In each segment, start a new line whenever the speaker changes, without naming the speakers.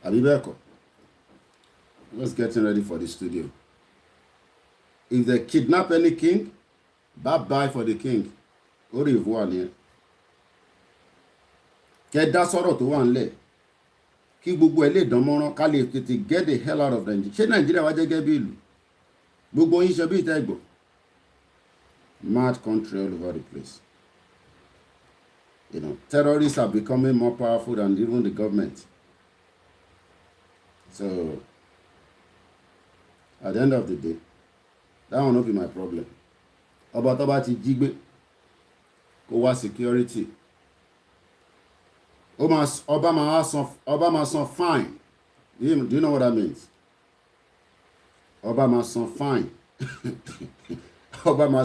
Abibeko, just getting ready for the studio. If they kidnap any king, bye-bye for the king. Au revoir ni. Kẹ́ dá sọ̀rọ̀ tó wà ńlẹ̀. Kí gbogbo ẹ lè dán mọ́rán ká lè tètè get the hell out of Nigeria. Ṣé Nàìjíríà wá jẹ́gẹ́ bí ìlú? Gbogbo yín ṣe bí ìtẹ́ ìgbò. Mad country all over the place. You know, terrorists are becoming more powerful than even the government. So, at the end of the day, that will not be my problem. Ọba tó bá ti jí gbé, kó wá security. Ọba máa san fine. Do you know what that means? Ọba máa san fine. Ọba máa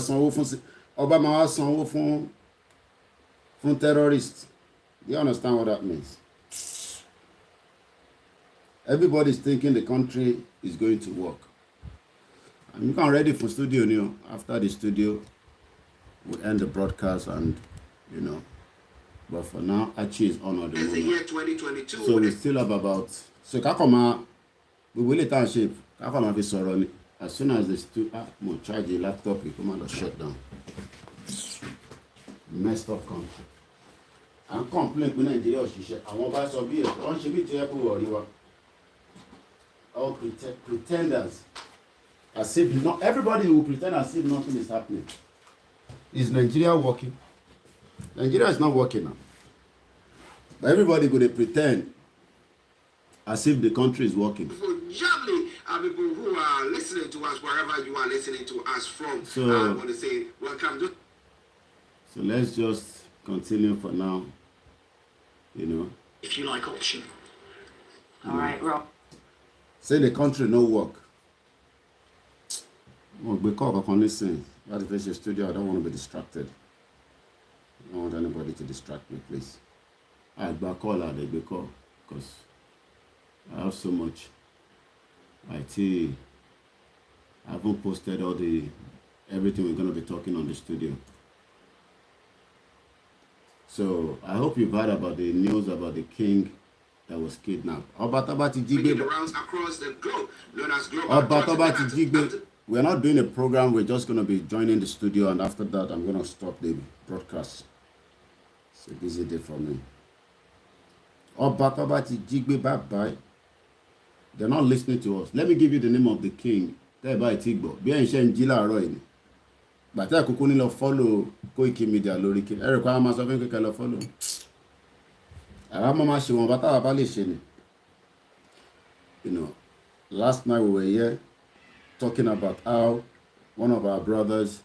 sanwó fún terrorists. Do you understand what that means? Everybody's thinking the country is going to work. I'm getting ready for studio now. After the studio, we end the broadcast and, you know, but for now, Achi is on at the moment. The year 2022. So we still have about, so Kakoma, we will let our shape. Kakoma be sorry. As soon as the studio, we'll charge the laptop, we come and shut down. Messed up country. And complain with Nigeria, I want to buy some beer. Don't she be terrible or you all pretenders. As if not everybody will pretend as if nothing is happening. Is Nigeria working? Nigeria is not working now. But everybody going to pretend as if the country is working. People who are listening to us wherever you are listening to us from, I want to say welcome. So let's just continue for now. You know. If you like option. All right, Rob. Say the country no work. Well, because of listen, that if it's a studio, I don't want to be distracted. I don't want anybody to distract me, please. I back call out because I have so much. I haven't posted all everything we're going to be talking on the studio. So I hope you've heard about the news about the king that was kidnapped. We're not doing a program, we're just going to be joining the studio, and after that I'm going to stop the broadcast. It's a busy day for me. Bye-bye. They're not listening to us. Let me give you the name of the king. But I could only follow Koikimedia Loriki. I require myself to follow. You know, last night we were here talking about how one of our brothers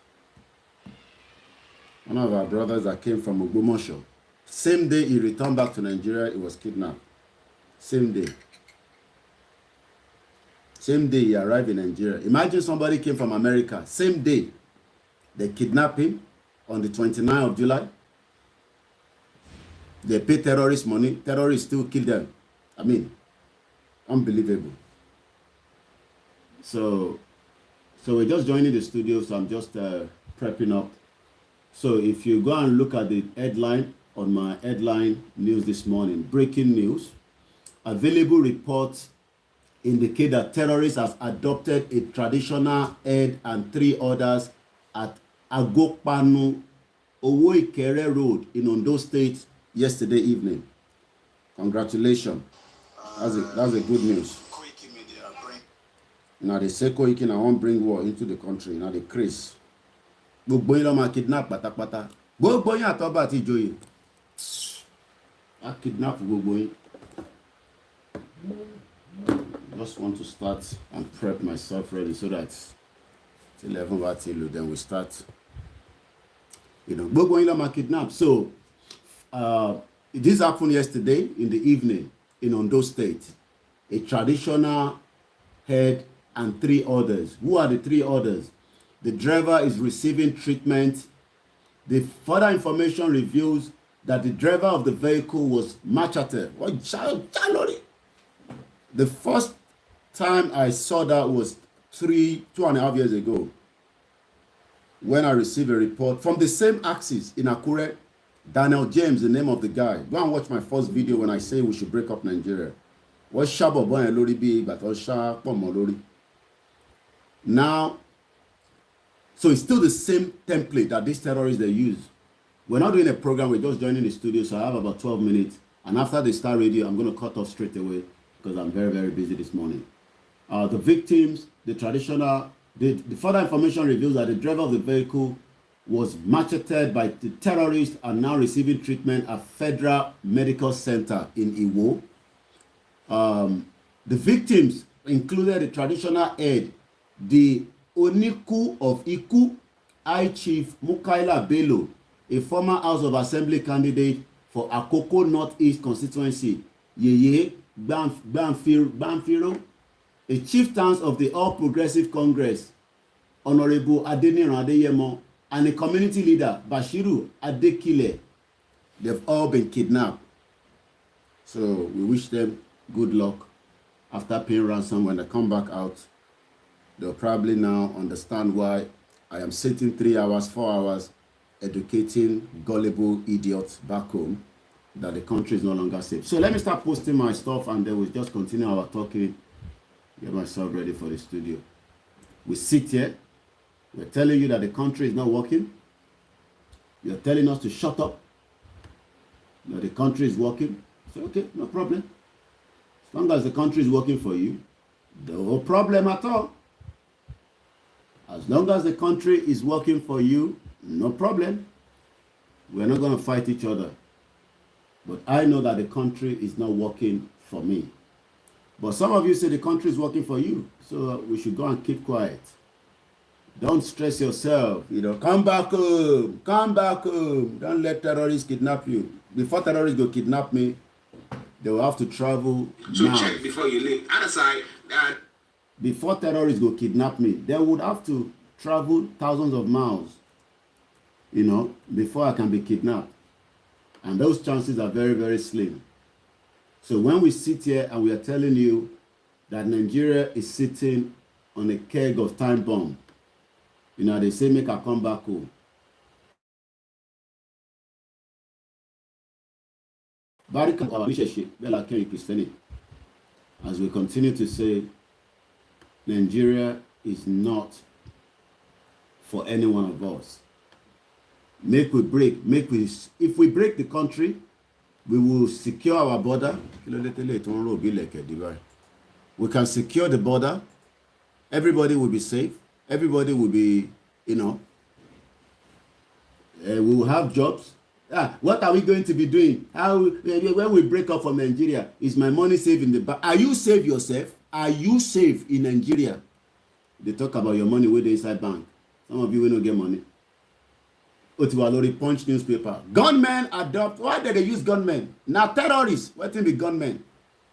that came from Ogbomoso, same day he returned back to Nigeria, he was kidnapped. Same day he arrived in Nigeria. Imagine somebody came from America, same day they kidnapped him on the 29th of July. They pay terrorists money. Terrorists still kill them. I mean, unbelievable. So we're just joining the studio. So I'm just prepping up. So if you go and look at the headline on my headline news this morning, breaking news, available reports indicate that terrorists have adopted a traditional head and 3 others at Agopanu Owoikere Road in Ondo State yesterday evening. Congratulations. That's a good news. Now they say Koiki na won't bring war into the country. Now they craze. Gbogbo yín ló máa kidnap pátápátá. Gbogbo yín àtọ́ba àti ìjòyè. I kidnap gbogbo yín. Just want to start and prep myself ready so that till 11 till then we start. You know, gbogbo yín ló máa kidnap. So this happened yesterday in the evening in Ondo State. A traditional head and 3 others. Who are the 3 others? The driver is receiving treatment. The further information reveals that the driver of the vehicle was macheted. The first time I saw that was 2.5 years ago, when I received a report from the same axis in Akure. Daniel James, the name of the guy. Go and watch my first video when I say we should break up Nigeria. wọ́n ṣá bọ̀bọ́ yẹn lórí bí ìgbà tó ṣá pọ̀ mọ́ lórí. Now, so it's still the same template that these terrorists they use. We're not doing a program, we're just joining the studio, so I have about 12 minutes. And after the Starr radio, I'm going to cut off straight away because I'm very, very busy this morning. The victims, the further information reveals that the driver of the vehicle was macheted by the terrorists and now receiving treatment at Federal Medical Center in Iwo. The victims included the traditional head, the Oniku of Iku, High Chief Mukaila Bello, a former House of Assembly candidate for Akoko Northeast constituency, Yeye Banfiro, a chieftain of the All Progressive Congress, Honorable Adeniran Adeyemo, and a community leader, Bashiru Adekile. They've all been kidnapped. So we wish them good luck after paying ransom. When they come back out, they'll probably now understand why I am sitting 3 hours, 4 hours, educating gullible idiots back home that the country is no longer safe. So let me start posting my stuff and then we'll just continue our talking. Get myself ready for the studio. We sit here. We're telling you that the country is not working. You're telling us to shut up. No, the country is working. So, okay, no problem. As long as the country is working for you, no problem at all. As long as the country is working for you, no problem. We're not going to fight each other. But I know that the country is not working for me. But some of you say the country is working for you. So we should go and keep quiet. Don't stress yourself. Come back home. Come back home. Don't let terrorists kidnap you. Before terrorists go kidnap me, they will have to travel. So now. Check before you leave. Other side. Before terrorists go kidnap me, they would have to travel thousands of miles, before I can be kidnapped. And those chances are very, very slim. So when we sit here and we are telling you that Nigeria is sitting on a keg of time bomb, they say make her come back home. As we continue to say, Nigeria is not for any one of us. If we break the country, we will secure our border. We can secure the border. Everybody will be safe. Everybody will be, we will have jobs. What are we going to be doing? When we break up from Nigeria, is my money safe in the bank? Are you safe yourself? Are you safe in Nigeria? They talk about your money with the inside bank. Some of you will not get money. Otiwalori Punch newspaper. Gunmen adopt. Why did they use gunmen? Now terrorists. What in the gunmen?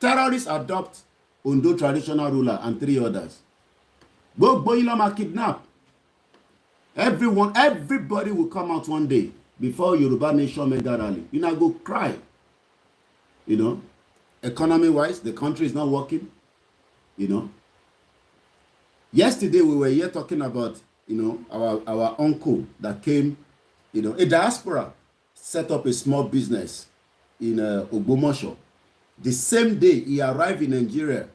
Terrorists adopt Ondo traditional ruler and 3 others. Go Boyilama kidnap. Everybody will come out one day before Yoruba Nation mega rally. Go cry. Economy-wise, the country is not working. Yesterday we were here talking about, our uncle that came, a diaspora set up a small business in Ogbomoso. The same day he arrived in Nigeria.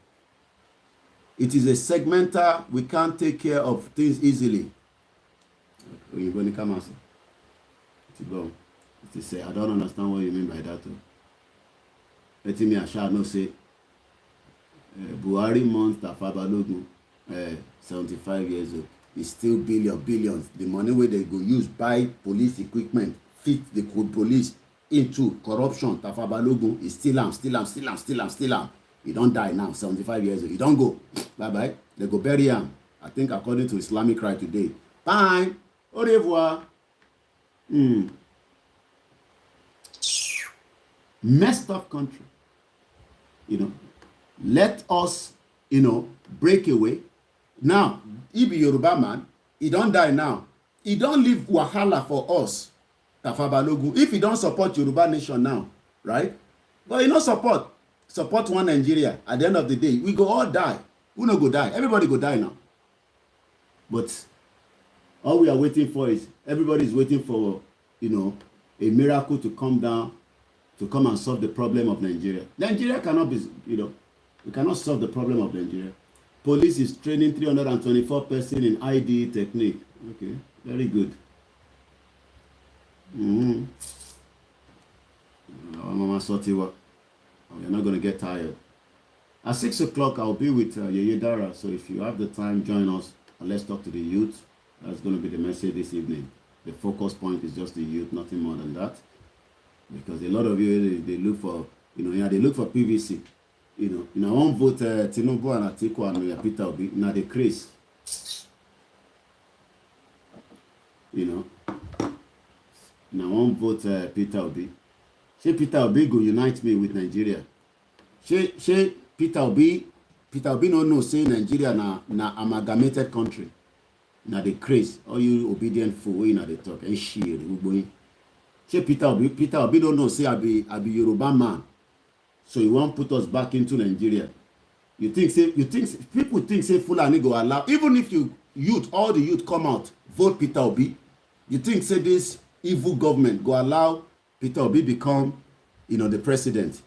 It is a segmental. We can't take care of things easily. You're going to come answer. To say, I don't understand what you mean by that. Let me assure no say. Buhari monster Fabalogun, 75 years old. It's still billions. The money where they go use buy police equipment, fit the police into corruption. Tafabalogun is still am. He don't die now, 75 years old. He don't go. Bye-bye. They go bury him. I think according to Islamic right today. Bye. Au revoir. Messed up country. Let us, break away. Now, he be Yoruba man. He don't die now. He don't leave wahala for us. Tafabalogun. If he don't support Yoruba nation now, right? But he not support one Nigeria. At the end of the day, we go all die. Who no go die? Everybody go die now. But all we are waiting for is, everybody is waiting for, a miracle to come down, to come and solve the problem of Nigeria. Nigeria cannot be, We cannot solve the problem of Nigeria. Police is training 324 persons in ID technique. Okay, very good. Mama Sotiwa. You're not going to get tired. At 6 o'clock, I'll be with Yeye Dara. So if you have the time, join us and let's talk to the youth. That's going to be the message this evening. The focus point is just the youth, nothing more than that. Because a lot of you, they look for, they look for PVC. I won't vote Tinubu and Atiku and Peter Obi. Now they craze. Now I won't vote Peter Obi. Say Peter Obi go unite me with Nigeria. Say Peter Obi no say Nigeria na amalgamated country. Now they craze. All you obedient fool wey na dey talk and shit. Say Peter Obi don't know say I be Yoruba man. So you won't put us back into Nigeria. People think say Fulani go allow, even if all the youth come out, vote Peter Obi. You think say this evil government go allow Peter Obi become, the president?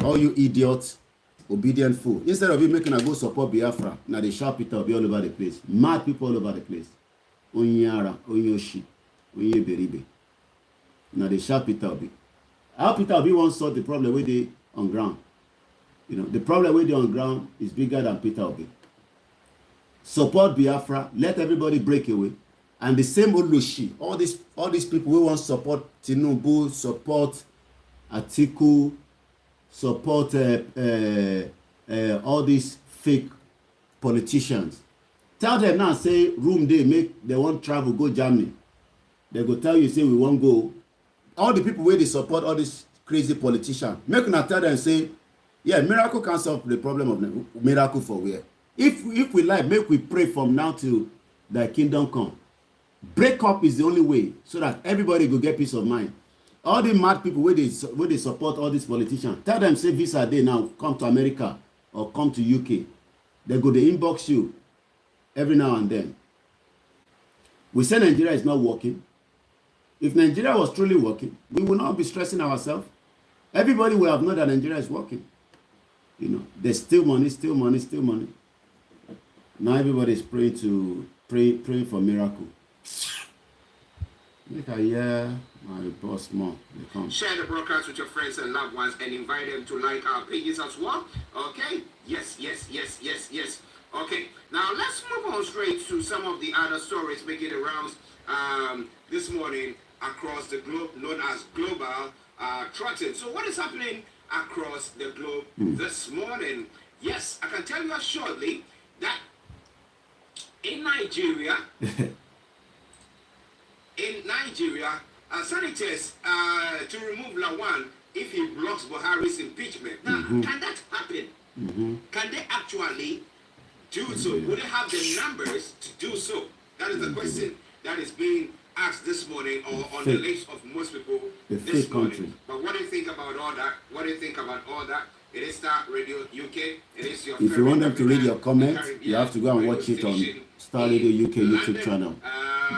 All you idiots, obedient fool. Instead of you making a go support Biafra, now they shout Peter Obi all over the place. Mad people all over the place. Onyara, Onyoshi, Onyeberibe. Now they shout Peter Obi. How Peter Obi won't solve the problem where they on ground. The problem where they on ground is bigger than Peter Obi. Support Biafra, let everybody break away. And the same Olushi, all these people who want support Tinubu, support Atiku, support all these fake politicians. Tell them now, say room they want travel, go Germany. They go tell you, say we won't go. All the people where they support all these crazy politicians, make una tell them, say, yeah, miracle can solve the problem of miracle for where. If we like, make we pray from now till the kingdom come. Break up is the only way so that everybody will get peace of mind. All the mad people where they support all these politicians, tell them, say visa day now, come to America or come to UK. They go to inbox you every now and then. We say Nigeria is not working. If Nigeria was truly working, we would not be stressing ourselves. Everybody will have known that Nigeria is working. There's still money. Now everybody is praying for miracle. Make I hear my boss more.
Share the broadcast with your friends and loved ones and invite them to like our pages as well. Okay? Yes. Okay, now let's move on straight to some of the other stories making the rounds this morning across the globe, known as global trotting. So what is happening across the globe this morning? Yes, I can tell you shortly that in Nigeria, senators to remove Lawan if he blocks Buhari's impeachment. Now, can that happen? Can they actually do so? Would they have the numbers to do so? That is the question that is being asked this morning, or on the lips of most people this morning. But what do you think about all that? It is Starr Radio UK. It is your.
If you want them to read your comments, you have to go and watch it on Starr Radio UK YouTube channel.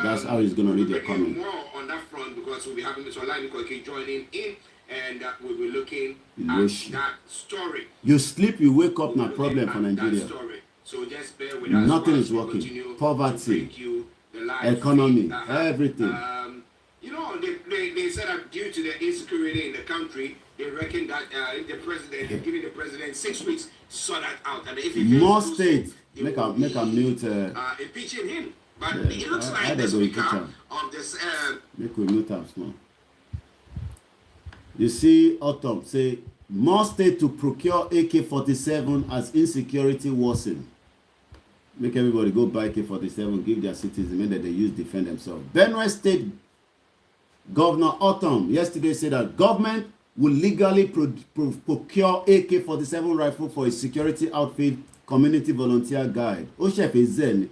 That's how he's going to read your comment.
More on that front because we'll be having Mr. Koikimedia joining in, and we'll be looking at that story.
You sleep, you wake up, no problem for Nigeria.
So just bear with us.
Nothing is working. Poverty, economy, everything.
They said that due to the insecurity in the country, they reckon that if the president, they're giving the president 6 weeks to sort that out. And if he
more states make a mute.
Impeaching him. But it looks like the speaker of this.
Make we mute us now. You see, Autumn say more states to procure AK-47 as insecurity worsens. Make everybody go buy AK-47, give their citizens, make that they use defend themselves. Benue State Governor Autumn yesterday said that government will legally procure AK-47 rifle for a security outfit community volunteer guide. Oshef is Zen.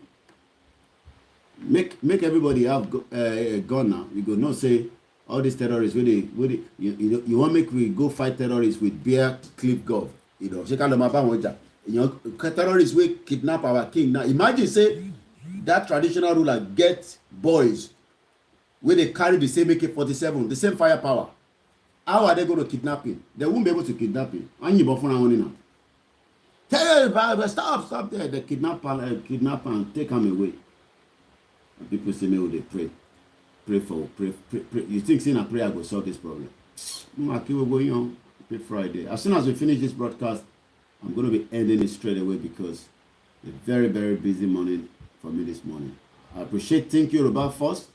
Make everybody have a gun now. You go not say all these terrorists you want make we go fight terrorists with bear clip gov. Terrorists will kidnap our king. Now imagine say that traditional ruler get boys where they carry the same AK-47, the same firepower. How are they going to kidnap him? They won't be able to kidnap him. Tell them, stop there. They kidnap and take them away. And people say, no, they pray. Pray. You think saying a prayer will solve this problem? No, we're going on. Pray Friday. As soon as we finish this broadcast, I'm going to be ending it straight away because a very, very busy morning for me this morning. I appreciate Thank You Yoruba First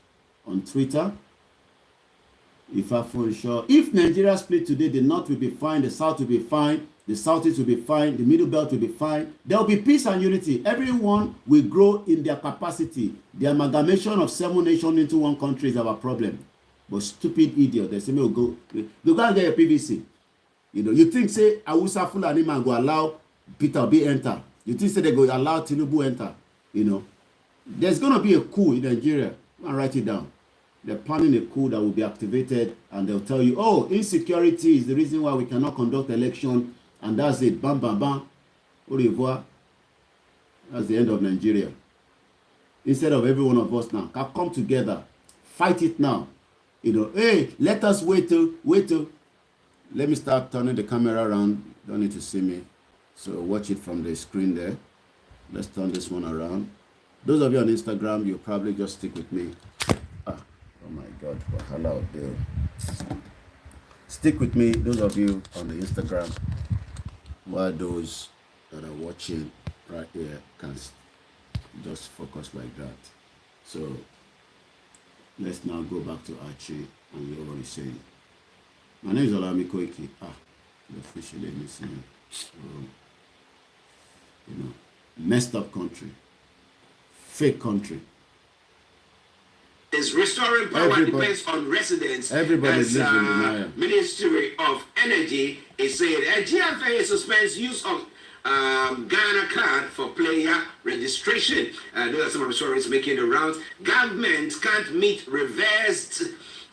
on Twitter. If Nigeria split today, the North will be fine, the South will be fine, the Southeast will be fine, the Middle Belt will be fine. There will be peace and unity. Everyone will grow in their capacity. The amalgamation of 7 nations into one country is our problem. But stupid idiot, they say, go go and get your PVC. You know, you think, say, Awusa Fulani man go allow Peter Obi enter. You think, say, they go allow Tinubu enter. You know, there's going to be a coup in Nigeria. Go and write it down. They're planning a coup that will be activated, and they'll tell you, oh, insecurity is the reason why we cannot conduct election, and that's it. Bam, bam, bam. Au revoir. That's the end of Nigeria. Instead of every one of us now, can come together, fight it now. You know, hey, let us wait till. Let me start turning the camera around. Don't need to see me. So watch it from the screen there. Let's turn this one around. Those of you on Instagram, you'll probably just stick with me. Oh my God, wahala out there. Stick with me, those of you on the Instagram, while those that are watching right here can just focus like that. So let's now go back to Archie and what he's saying. My name is Olami Koiki. Officially missing. You know, messed up country, fake country.
Is restoring power depends on residents.
Everybody lives in denial.
Ministry of Energy is saying GFA suspends use of Ghana card for player registration. Those are some of the stories making the rounds. Government can't meet reversed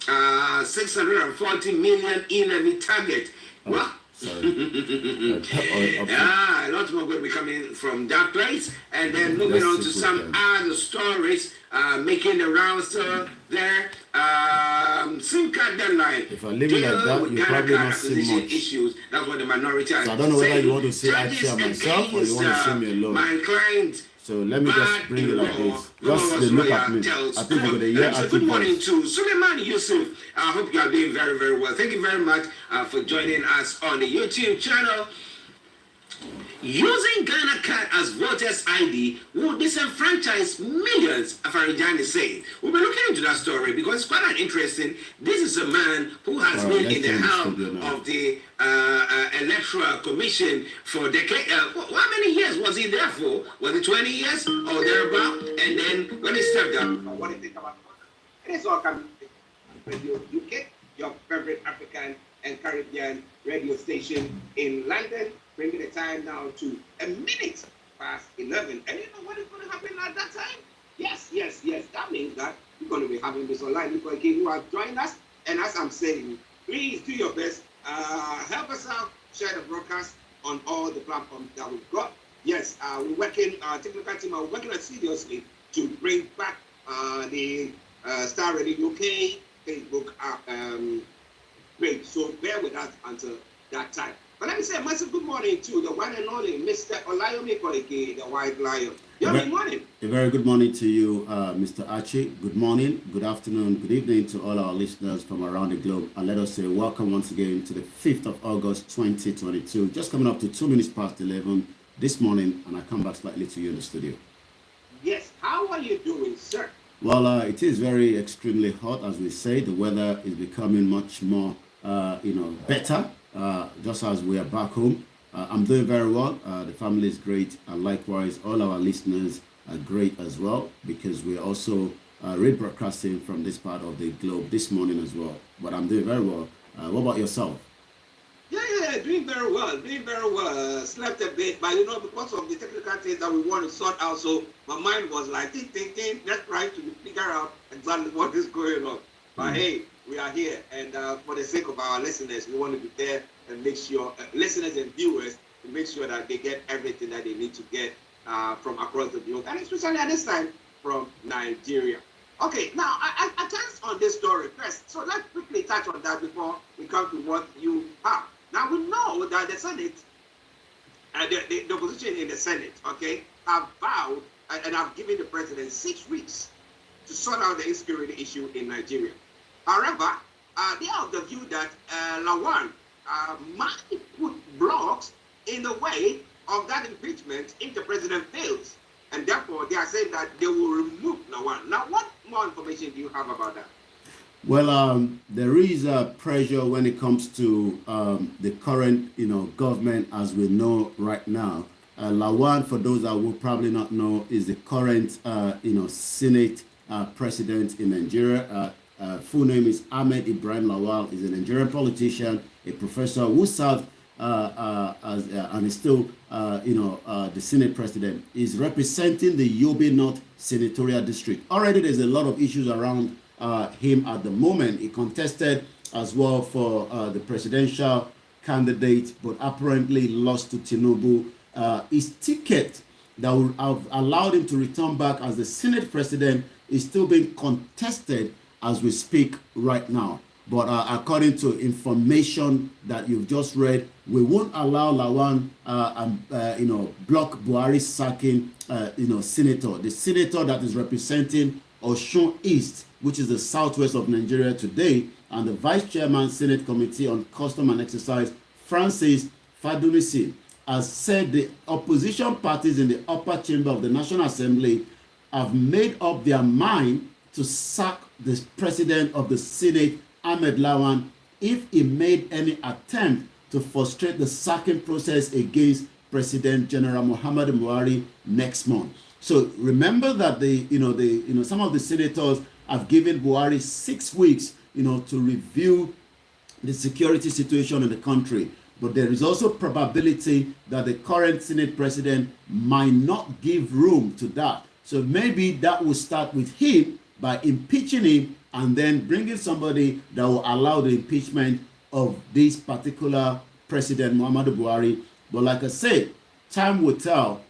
640 million e-levy target. What? A lot more going to be coming from that place. And then moving on to some other stories making the rounds there. SIM card deadline.
If I leave it like that, you probably not see much.
Issues. That's what the minority are
so I don't know whether you want to say Achia myself or you want to see me alone.
My client.
So let me just bring it like this. Just they look at me. I think we're going to hear
so good morning to Suleiman Yusuf. I hope you are doing very, very well. Thank you very much for joining us on the YouTube channel. Using Ghana card as voters ID will disenfranchise millions, Afarijani is saying. We'll be looking into that story because it's quite interesting. This is a man who has been in the helm of the Electoral Commission for decades. How many years was he there for? Was it 20 years or thereabout? And then when he stepped down, what do you think about it? It's all coming from Radio UK, your favorite African and Caribbean radio station in London. Bringing the time now to 11:01. And you know what is going to happen at that time? Yes. That means that we're going to be having this online because who have joined us. And as I'm saying, please do your best. Help us out. Share the broadcast on all the platforms that we've got. Yes, we're working, our technical team are working seriously to bring back the Starr Radio UK Facebook page. So bear with us until that time. But let me say a massive good morning to the one and only Mr. Olayomi Koiki, the White Lion. Good morning. A very good morning to you, Mr. Archie. Good morning, good afternoon, good evening to all our listeners from around the globe. And let us say welcome once again to the 5th of August, 2022. Just coming up to 2 minutes past 11 this morning, and I come back slightly to you in the studio. Yes, how are you doing, sir? Well, it is very extremely hot, as we say. The weather is becoming much more, better. Just as we are back home. I'm doing very well. The family is great. And likewise, all our listeners are great as well because we're also rebroadcasting from this part of the globe this morning as well. But I'm doing very well. What about yourself? Yeah, doing very well. Slept a bit, but because of the technical things that we want to sort out, so my mind was like, thinking, let's try to figure out exactly what is going on. But hey, we are here, and for the sake of our listeners, we want to be there and make sure, listeners and viewers, to make sure that they get everything that they need to get from across the globe, and especially at this time from Nigeria. Okay, now I touched on this story first, so let's quickly touch on that before we come to what you have. Now we know that the Senate the opposition in the Senate, okay, have vowed and have given the president 6 weeks to sort out the insecurity issue in Nigeria. However, they are of the view that Lawan might put blocks in the way of that impeachment if the president fails. And therefore, they are saying that they will remove Lawan. Now, what more information do you have about that?
Well, there is pressure when it comes to the current, government as we know right now. Lawan, for those that will probably not know, is the current, Senate president in Nigeria. Full name is Ahmed Ibrahim Lawal. He's a Nigerian politician, a professor who served and is still, the Senate president. Is representing the Yobe North Senatorial District. Already, there's a lot of issues around him at the moment. He contested as well for the presidential candidate, but apparently lost to Tinubu. His ticket that would have allowed him to return back as the Senate president is still being contested as we speak right now. But according to information that you've just read, we won't allow Lawan, block Buhari sacking, senator. The senator that is representing Osun East, which is the southwest of Nigeria today, and the vice chairman, Senate Committee on Custom and Exercise, Francis Fadunisi, has said the opposition parties in the upper chamber of the National Assembly have made up their mind to sack the president of the Senate, Ahmed Lawan, if he made any attempt to frustrate the sacking process against President General Muhammadu Buhari next month. So remember that some of the senators have given Buhari 6 weeks, to review the security situation in the country. But there is also probability that the current Senate president might not give room to that. So maybe that will start with him by impeaching him and then bringing somebody that will allow the impeachment of this particular president, Muhammadu Buhari. But like I said, time will tell,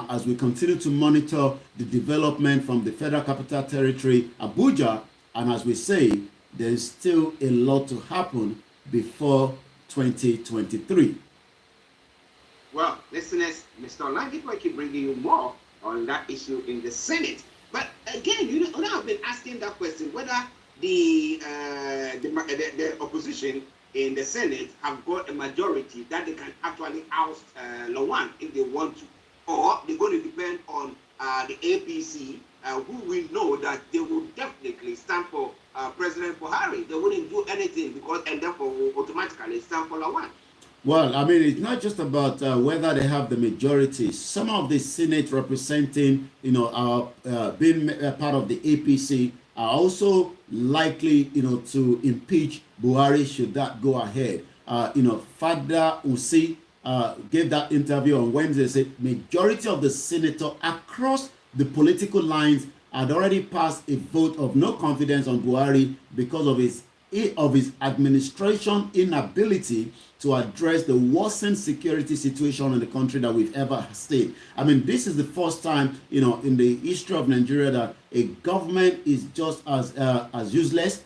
as we continue to monitor the development from the Federal Capital Territory, Abuja, and as we say, there's still a lot to happen before 2023.
Well, listeners, Mr. Olangi will keep bringing you more on that issue in the Senate. But again, I've been asking that question, whether the opposition in the Senate have got a majority that they can actually oust Lawan if they want to, or they're going to depend on the APC, who we know that they will definitely stand for President Buhari. They wouldn't do anything and therefore will automatically stand for Lawan.
Well, I mean, it's not just about whether they have the majority. Some of the Senate representing, are being part of the APC are also likely, to impeach Buhari should that go ahead. Fada Usi gave that interview on Wednesday, said majority of the senators across the political lines had already passed a vote of no confidence on Buhari because of his administration inability to address the worsened security situation in the country that we've ever seen. I mean, this is the first time, in the history of Nigeria that a government is just as useless,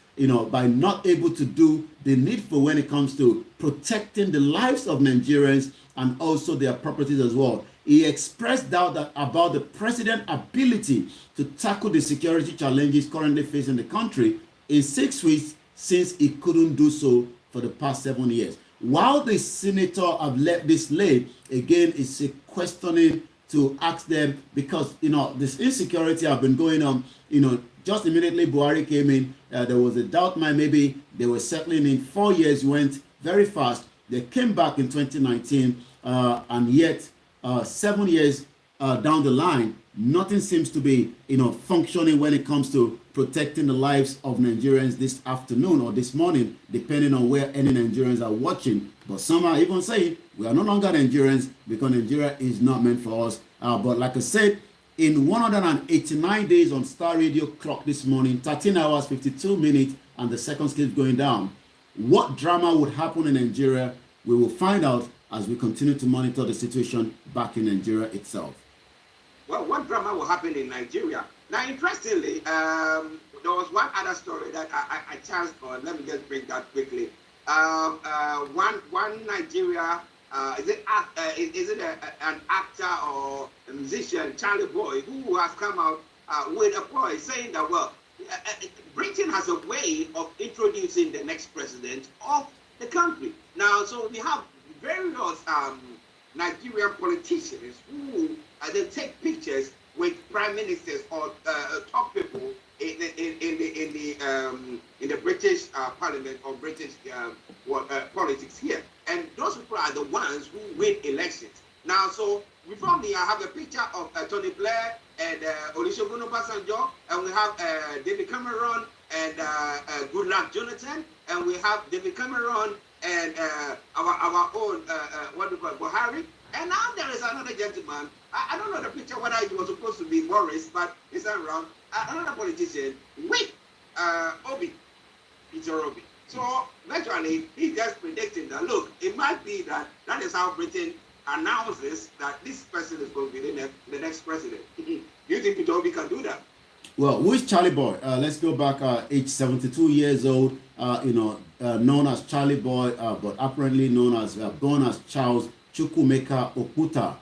by not able to do the needful when it comes to protecting the lives of Nigerians and also their properties as well. He expressed doubt about the president's ability to tackle the security challenges currently facing the country in 6 weeks since he couldn't do so for the past 7 years. While the senator have let this lay, again, it's a questioning to ask them because, this insecurity have been going on, just immediately Buhari came in, there was a doubt maybe they were settling in. 4 years went very fast. They came back in 2019, and yet 7 years down the line, nothing seems to be, functioning when it comes to protecting the lives of Nigerians this afternoon or this morning, depending on where any Nigerians are watching. But some are even saying we are no longer Nigerians because Nigeria is not meant for us. But like I said, in 189 days on Starr Radio clock this morning, 13 hours, 52 minutes, and the seconds keep going down. What drama would happen in Nigeria? We will find out as we continue to monitor the situation back in Nigeria itself.
Well, what drama will happen in Nigeria? Now, interestingly, there was one other story that I chanced on. Let me just bring that quickly. One Nigeria is it an actor or a musician, Charlie Boy, who has come out with a ploy saying that, well, Britain has a way of introducing the next president of the country. Now, so we have various Nigerian politicians who they take pictures with prime ministers or top people in the British Parliament or British politics here, and those people are the ones who win elections. Now, so we probably have a picture of Tony Blair and Olusegun Obasanjo, and we have David Cameron and Goodluck Jonathan, and we have David Cameron and our own what do you call it, Buhari. And now there is another gentleman. I don't know the picture whether it was supposed to be Boris, but it's not wrong. Another politician with Peter Obi. So virtually he's just predicting that, look, it might be that is how Britain announces that this person is going to be the next president. Do you think Peter Obi can do that?
Well, who is Charlie Boy? Let's go back, age 72 years old, known as Charlie Boy, but apparently known as, born as Charles Chukwumeka Okuta.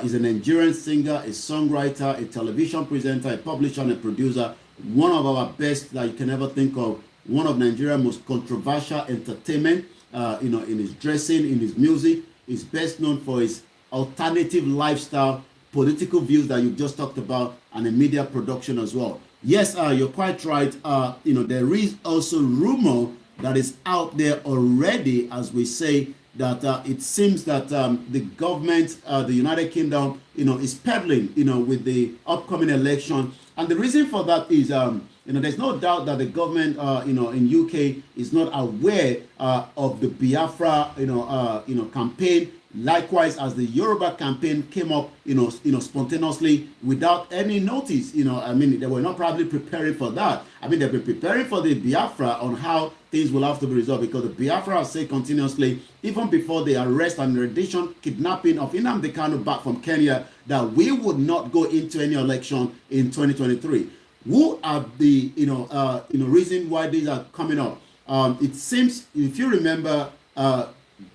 Is a Nigerian singer, a songwriter, a television presenter, a publisher, and a producer. One of our best that you can ever think of. One of Nigeria's most controversial entertainment, in his dressing, in his music. He's best known for his alternative lifestyle, political views that you just talked about, and a media production as well. Yes, you're quite right. There is also rumor that is out there already, as we say, that it seems that the government, the United Kingdom, is peddling, with the upcoming election. And the reason for that is, there's no doubt that the government, in UK is not aware of the Biafra, campaign. Likewise, as the Yoruba campaign came up, spontaneously without any notice, they were not probably preparing for that. They've been preparing for the Biafra on how things will have to be resolved, because the Biafra has said continuously, even before the arrest and rendition, kidnapping of Nnamdi Kanu back from Kenya, that we would not go into any election in 2023. Who are the reason why these are coming up? It seems, if you remember,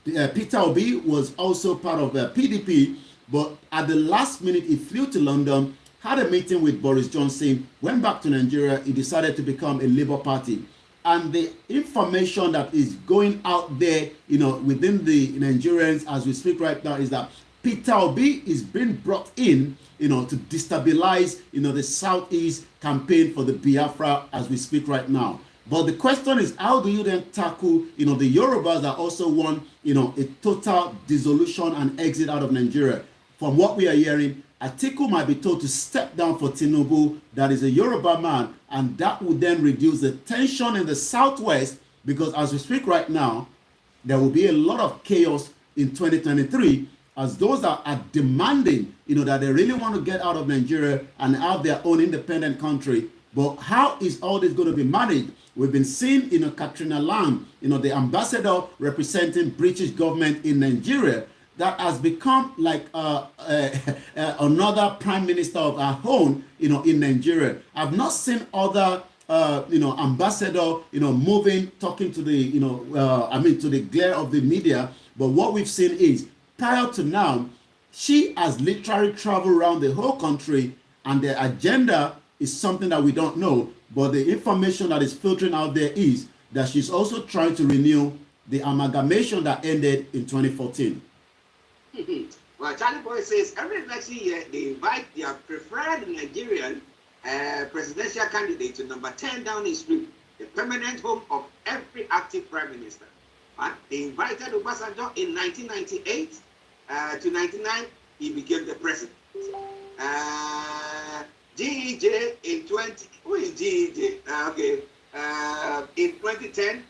Peter Obi was also part of the PDP, but at the last minute he flew to London, had a meeting with Boris Johnson, went back to Nigeria. He decided to become a Labour Party. And the information that is going out there, within the Nigerians as we speak right now, is that Peter Obi is being brought in, to destabilize, the Southeast campaign for the Biafra as we speak right now. But the question is, how do you then tackle, the Yorubas that also want, a total dissolution and exit out of Nigeria? From what we are hearing, Atiku might be told to step down for Tinubu, that is a Yoruba man, and that would then reduce the tension in the Southwest, because as we speak right now, there will be a lot of chaos in 2023, as those that are demanding, that they really want to get out of Nigeria and have their own independent country. But how is all this going to be managed? We've been seeing, Katrina Lam, the ambassador representing British government in Nigeria, that has become like another prime minister of our own, in Nigeria. I've not seen other, ambassador, moving, talking to the, to the glare of the media. But what we've seen is, prior to now, she has literally traveled around the whole country, and the agenda is something that we don't know. But the information that is filtering out there is that she's also trying to renew the amalgamation that ended in 2014.
Well, Charlie Boy says every election year they invite their preferred Nigerian presidential candidate to number 10 Downing Street, the permanent home of every active prime minister. They invited Obasanjo in 1998 to 99. He became the president. GEJ in 20. Who is GEJ? In 2010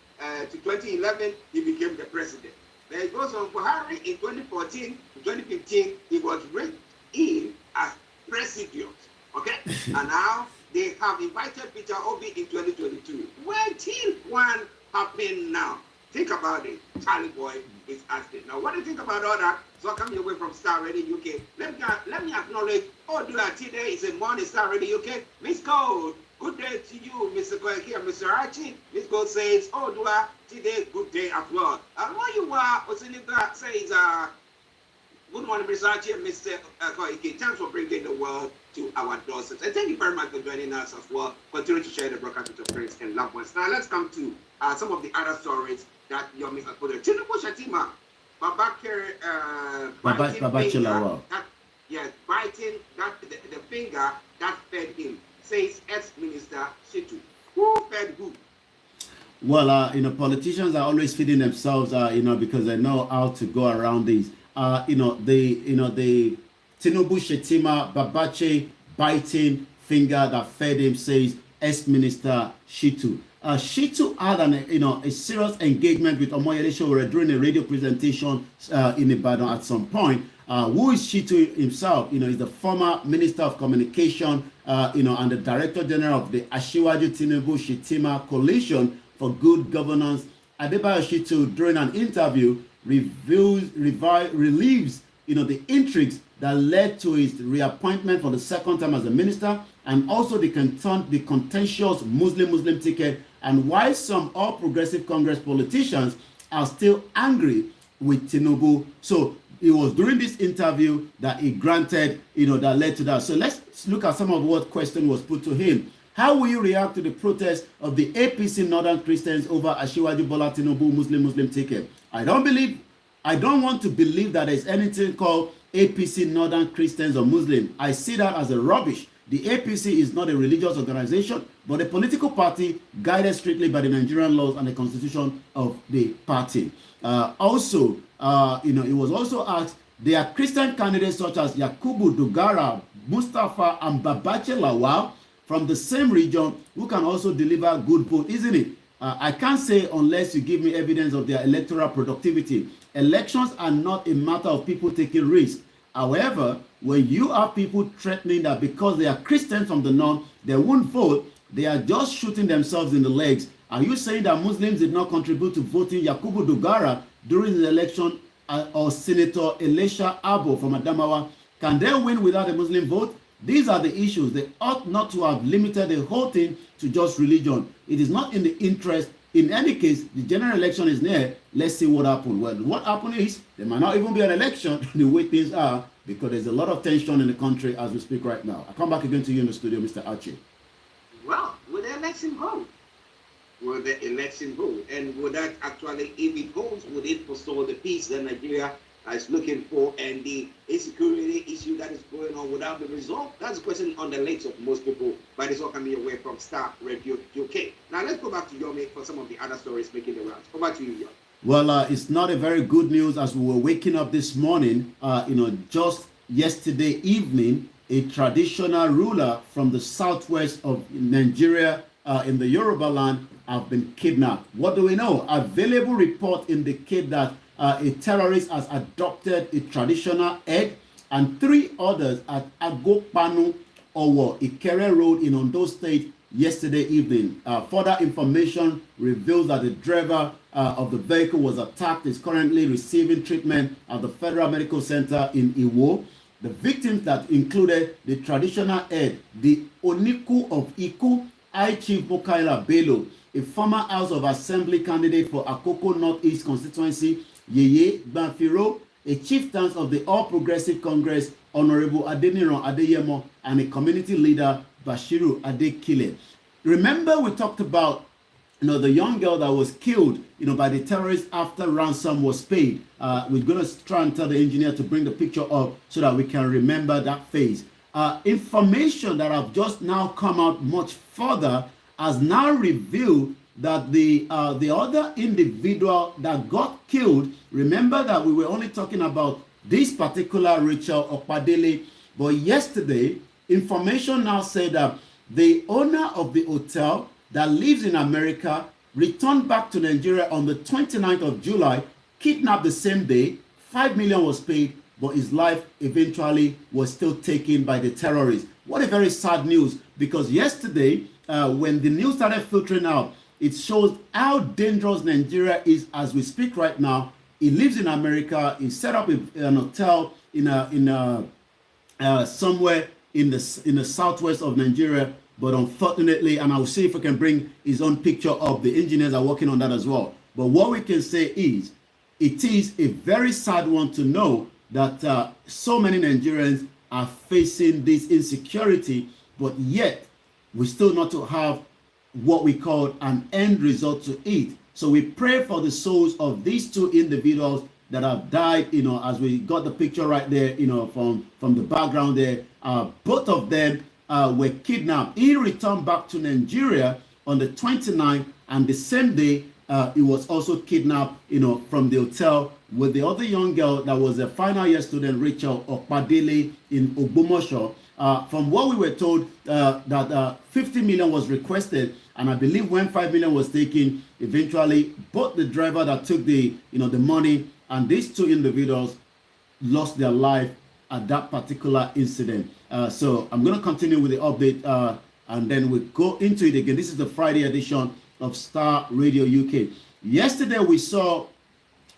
to 2011, he became the president. Then it goes on Buhari in 2014 to 2015. He was ranked in as president. Okay, and now they have invited Peter Obi in 2022. When till one happened now? Think about it. Charlie Boy is asking. Now, what do you think about all that? So coming away from Starr Radio UK, let me acknowledge Odua today is a morning Starr Radio UK. Miss Gold, good day to you, Mr. Koikimedia, Mr. Archie. Miss Gold says, Odua today, good day as well. And what you are, Osiniga says, Good morning, Mr. Archie and Mr. Koiki. Thanks for bringing the world to our doorsteps. And thank you very much for joining us as well. Continue to share the broadcast with your friends and loved ones. Now, let's come to some of the other stories that Yomi has put. Tinubu Shatima, biting the finger that fed him, says ex-minister Shitu. Who fed who?
Well, politicians are always feeding themselves, because they know how to go around these. The Tinubu Shetima Babache biting finger that fed him, says ex-minister Shitu. Shitu had a serious engagement with Omoyele Sowore during a radio presentation in Ibadan at some point. Who is Shitu himself? He's the former Minister of Communication, and the Director General of the Asiwaju Tinubu Shetima Coalition for Good Governance. Adebayo Shitu, during an interview, relieves the intrigues that led to his reappointment for the second time as a minister, and also the contentious Muslim ticket, and why some All Progressive Congress politicians are still angry with Tinubu. So it was during this interview that he granted, that led to that. So let's look at some of what question was put to him. How will you react to the protest of the APC Northern Christians over Asiwaju Bola Tinubu Muslim ticket? I don't want to believe that there's anything called APC Northern Christians or Muslim. I see that as a rubbish. The APC is not a religious organization, but a political party guided strictly by the Nigerian laws and the constitution of the party. It was also asked, there are Christian candidates such as Yakubu Dogara, Mustafa, and Babache Lawal from the same region who can also deliver good vote, isn't it? I can't say unless you give me evidence of their electoral productivity. Elections are not a matter of people taking risks. However, when you have people threatening that because they are Christians from the north, they won't vote, they are just shooting themselves in the legs. Are you saying that Muslims did not contribute to voting Yakubu Dogara during the election, or Senator Elisha Abo from Adamawa? Can they win without a Muslim vote? These are the issues. They ought not to have limited the whole thing to just religion. It is not in the interest. In any case, the general election is near. Let's see what happens. Well, what happened is there might not even be an election the way things are, because there's a lot of tension in the country as we speak right now. I come back again to you in the studio, Mr. Archie.
Well, will the election hold? Will the election hold? And will that actually, if it holds, would it restore the peace that Nigeria is looking for, and the insecurity issue that is going on without the result? That's a question on the lips of most people, but it's all coming away from Starr Radio UK. Now let's go back to Yomi for some of the other stories making the rounds. Go back to you, Yomi.
Well, it's not a very good news as we were waking up this morning. Just yesterday evening, a traditional ruler from the southwest of Nigeria in the Yoruba land have been kidnapped. What do we know? Available report indicate that a terrorist has adopted a traditional head, and 3 others at Agopanu Owo, Ikere Road in Ondo State yesterday evening. Further information reveals that the driver of the vehicle was attacked, is currently receiving treatment at the Federal Medical Center in Iwo. The victims that included the traditional head, the Oniku of Iku, High Chief Bokaila Bello, a former House of Assembly candidate for Akoko Northeast constituency, Yeye Banfiro, a chieftain of the All Progressive Congress, Honorable Adeniran Adeyemo, and a community leader, Bashiru Adekile. Remember we talked about the young girl that was killed by the terrorists after ransom was paid. We're going to try and tell the engineer to bring the picture up so that we can remember that phase. Information that have just now come out much further has now revealed that the other individual that got killed, remember that we were only talking about this particular Rachel Okpadele, but yesterday, information now said that the owner of the hotel that lives in America returned back to Nigeria on the 29th of July, kidnapped the same day, 5 million was paid, but his life eventually was still taken by the terrorists. What a very sad news, because yesterday, when the news started filtering out, it shows how dangerous Nigeria is as we speak right now. He lives in America. He set up an hotel in somewhere in the southwest of Nigeria. But unfortunately, and I'll see if we can bring his own picture up. The engineers are working on that as well. But what we can say is, it is a very sad one to know that so many Nigerians are facing this insecurity, but yet we still not to have what we call an end result to it. So we pray for the souls of these two individuals that have died, as we got the picture right there, from the background there. Both of them were kidnapped. He returned back to Nigeria on the 29th, and the same day he was also kidnapped, from the hotel with the other young girl that was a final year student, Rachel Okpadele, in Ogbomosho. From what we were told, that 50 million was requested, and I believe when 5 million was taken, eventually both the driver that took the money and these two individuals lost their life at that particular incident. So I'm going to continue with the update, and then we'll go into it again. This is the Friday edition of Starr Radio UK. Yesterday we saw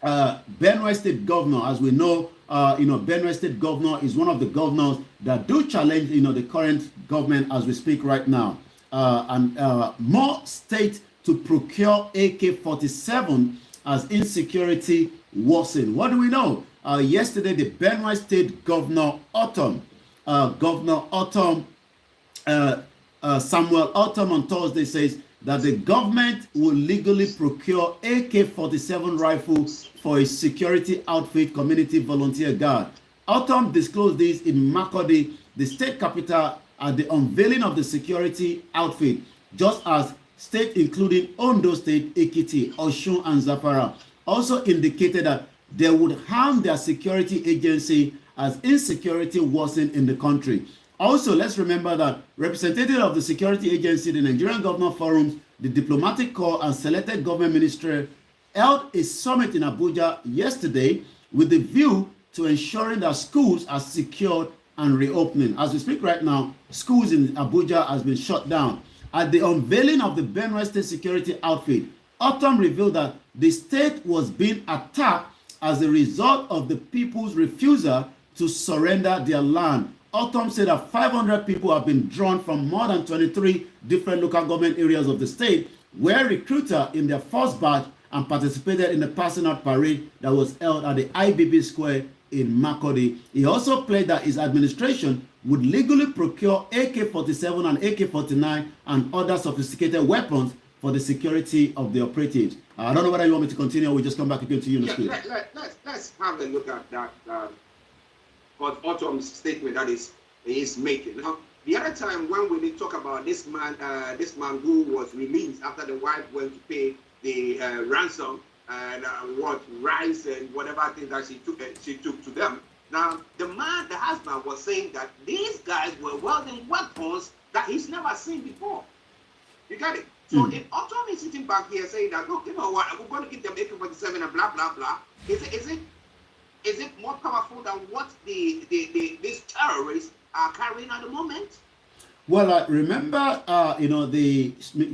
Benue State Governor. As we know, Benue State Governor is one of the governors that do challenge, the current government as we speak right now. And more states to procure AK-47 as insecurity worsen. What do we know? Yesterday, the Benue State Governor Samuel Autumn on Thursday says that the government will legally procure AK-47 rifles for a security outfit community volunteer guard. Autumn disclosed this in Makurdi, the state capital, at the unveiling of the security outfit, just as states including Ondo State, Ekiti, Osun, and Zamfara also indicated that they would harm their security agency as insecurity worsened in the country. Also, let's remember that representatives of the security agency, the Nigerian Governor Forums, the Diplomatic Corps, and selected government ministry held a summit in Abuja yesterday with the view to ensuring that schools are secured and reopening. As we speak right now, schools in Abuja has been shut down. At the unveiling of the Benue State security outfit, Autumn revealed that the state was being attacked as a result of the people's refusal to surrender their land. Autumn said that 500 people have been drawn from more than 23 different local government areas of the state, were recruited in their first batch and participated in the passing out parade that was held at the IBB Square in Makurdi. He also pledged that his administration would legally procure AK-47 and AK-49 and other sophisticated weapons for the security of the operatives. I don't know whether you want me to continue or we just come back again to you in the studio.
Let's have a look at that Autumn's statement that is making. Now, the other time when we did talk about this man who was released after the wife went to pay the ransom and rice and whatever thing that she took to them. Now, the husband was saying that these guys were wielding weapons that he's never seen before. You got it? So if Autumn is sitting back here saying that, look, you know what, we're going to give them AK-47 and blah, blah, blah. Is it more powerful than what these terrorists are carrying at the moment?
Well, remember, the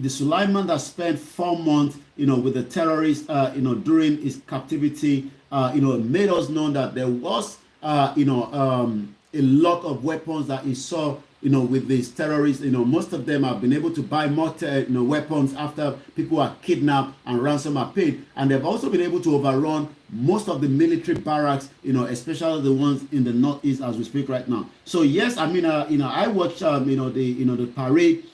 Sulaiman that spent 4 months, with the terrorists, during his captivity, made us know that there was, a lot of weapons that he saw, with these terrorists. Most of them have been able to buy more, weapons after people are kidnapped and ransom are paid, and they've also been able to overrun most of the military barracks, especially the ones in the northeast as we speak right now. So yes, I mean, I watched, the parade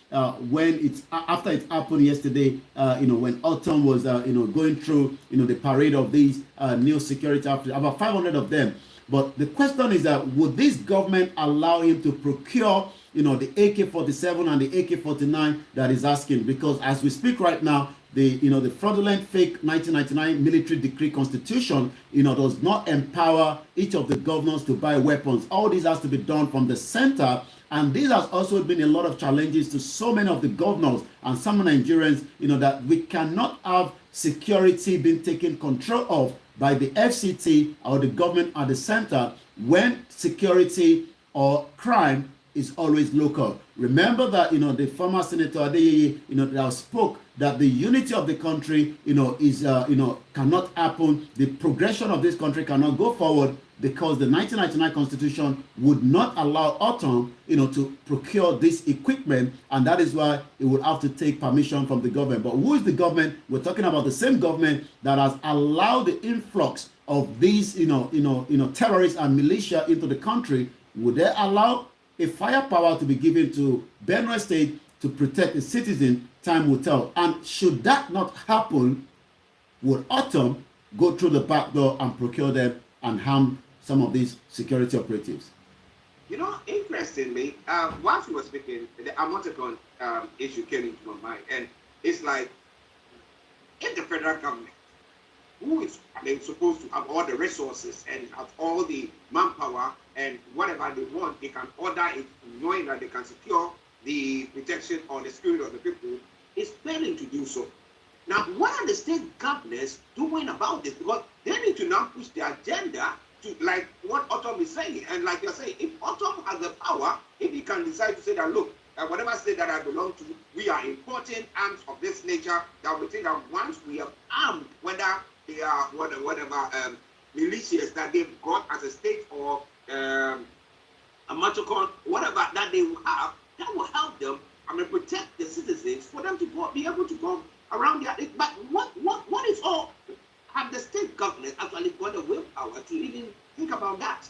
when it's after it happened yesterday. When Autumn was, going through, the parade of these new security outfits, about 500 of them. But the question is that would this government allow him to procure, the AK-47 and the AK-49 that is asking? Because as we speak right now, the fraudulent fake 1999 military decree constitution, does not empower each of the governors to buy weapons. All this has to be done from the center. And this has also been a lot of challenges to so many of the governors and some Nigerians, that we cannot have security being taken control of by the FCT or the government at the center when security or crime is always local. Remember that, the former Senator Adeyeye, that spoke that the unity of the country, is, cannot happen. The progression of this country cannot go forward because the 1999 Constitution would not allow Autumn, to procure this equipment, and that is why it would have to take permission from the government. But who is the government? We're talking about the same government that has allowed the influx of these, terrorists and militia into the country, would they allow a firepower to be given to Benue State to protect the citizen? Time will tell. And should that not happen, would Autumn go through the back door and procure them and harm some of these security operatives?
Interestingly, whilst we were speaking, the Amoticon issue came into my mind, and it's like, if the federal government, who is supposed to have all the resources and have all the manpower and whatever they want, they can order it, knowing that they can secure the protection or the security of the people, is failing to do so. Now, what are the state governors doing about this? Because they need to now push the agenda to, like what Autumn is saying. And like you're saying, if Autumn has the power, if he can decide to say that, look, whatever state that I belong to, we are importing arms of this nature, that we think that once we have armed, whether they are whatever militias that they've got as a state or a Matocon, whatever that they will have, that will help them, protect the citizens for them to be able to go around there. But what is all? Have the state government actually got the willpower to even think about that?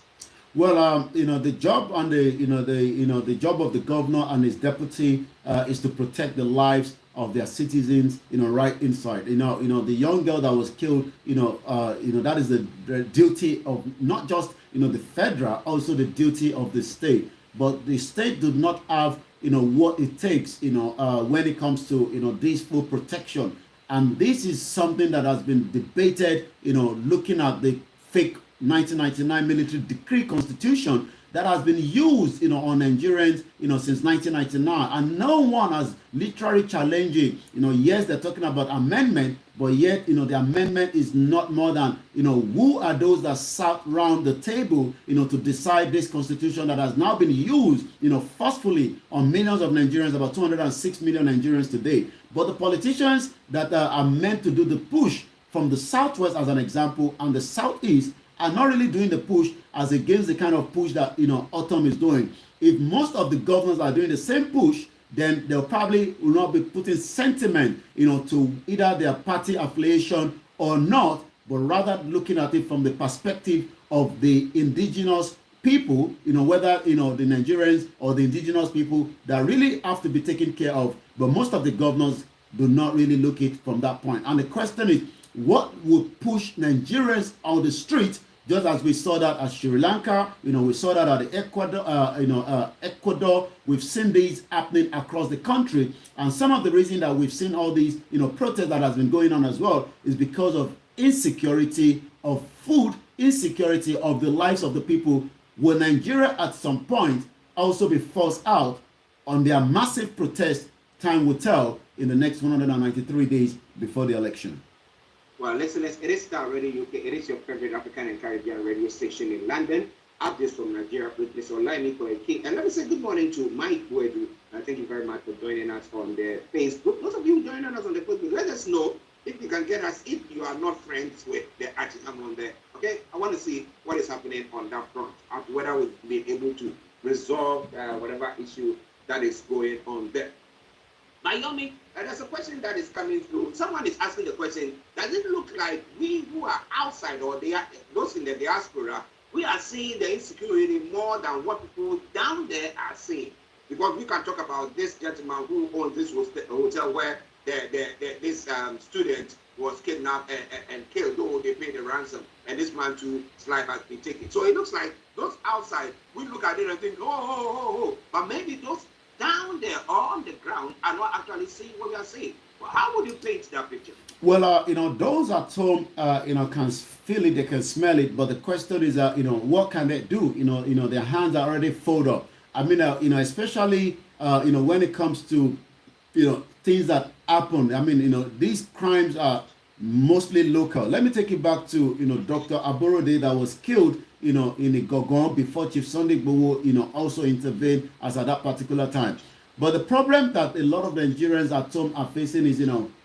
Well, the job on the job of the governor and his deputy is to protect the lives of their citizens, right inside. The young girl that was killed, that is the duty of not just the federal, also the duty of the state. But the state do not have what it takes, when it comes to this full protection. And this is something that has been debated, looking at the fake 1999 military decree constitution that has been used, on Nigerians, since 1999. And no one has literally challenged it. Yes, they're talking about amendment, but yet, the amendment is not more than, who are those that sat round the table, to decide this constitution that has now been used, forcefully on millions of Nigerians, about 206 million Nigerians today. But the politicians that are meant to do the push from the southwest, as an example, and the southeast, are not really doing the push as against the kind of push that Autumn is doing. If most of the governors are doing the same push, then they'll probably will not be putting sentiment to either their party affiliation or not, but rather looking at it from the perspective of the indigenous people, whether the Nigerians or the indigenous people that really have to be taken care of. But most of the governors do not really look at it from that point. And the question is, what would push Nigerians on the street? Just as we saw that at Sri Lanka, we saw that at Ecuador, Ecuador. We've seen these happening across the country, and some of the reason that we've seen all these, protests that has been going on as well is because of insecurity of food, insecurity of the lives of the people. Will Nigeria at some point also be forced out on their massive protest? Time will tell in the next 193 days before the election.
Well, listeners, it is Starr Radio UK. It is your favorite African and Caribbean radio station in London. Updates from Nigeria with Mr. Olaimi Koiki. And let me say good morning to Mike Wedu. Thank you very much for joining us on the Facebook. Those of you joining us on the Facebook, let us know if you can get us, if you are not friends with the artist on there. Okay, I want to see what is happening on that front, whether we've been able to resolve whatever issue that is going on there. Naomi, there's a question that is coming through. Someone is asking the question, does it look like we who are outside or those in the diaspora, we are seeing the insecurity more than what people down there are seeing? Because we can talk about this gentleman who owns this hotel where this student was kidnapped and killed, though they paid a ransom, and this man too, his life has been taken. So it looks like those outside, we look at it and think, oh. But maybe those down there or on the ground are not actually seeing what we are seeing. Well, how would you paint that picture? Well,
those at home, can feel it, they can smell it, but the question is, what can they do? Their hands are already folded up. I mean, especially, when it comes to, things that happen. I mean, these crimes are mostly local. Let me take you back to, Dr. Aborode that was killed, in Igogon before Chief Sunday Igboho, also intervened as at that particular time. But the problem that a lot of Nigerians at home are facing is,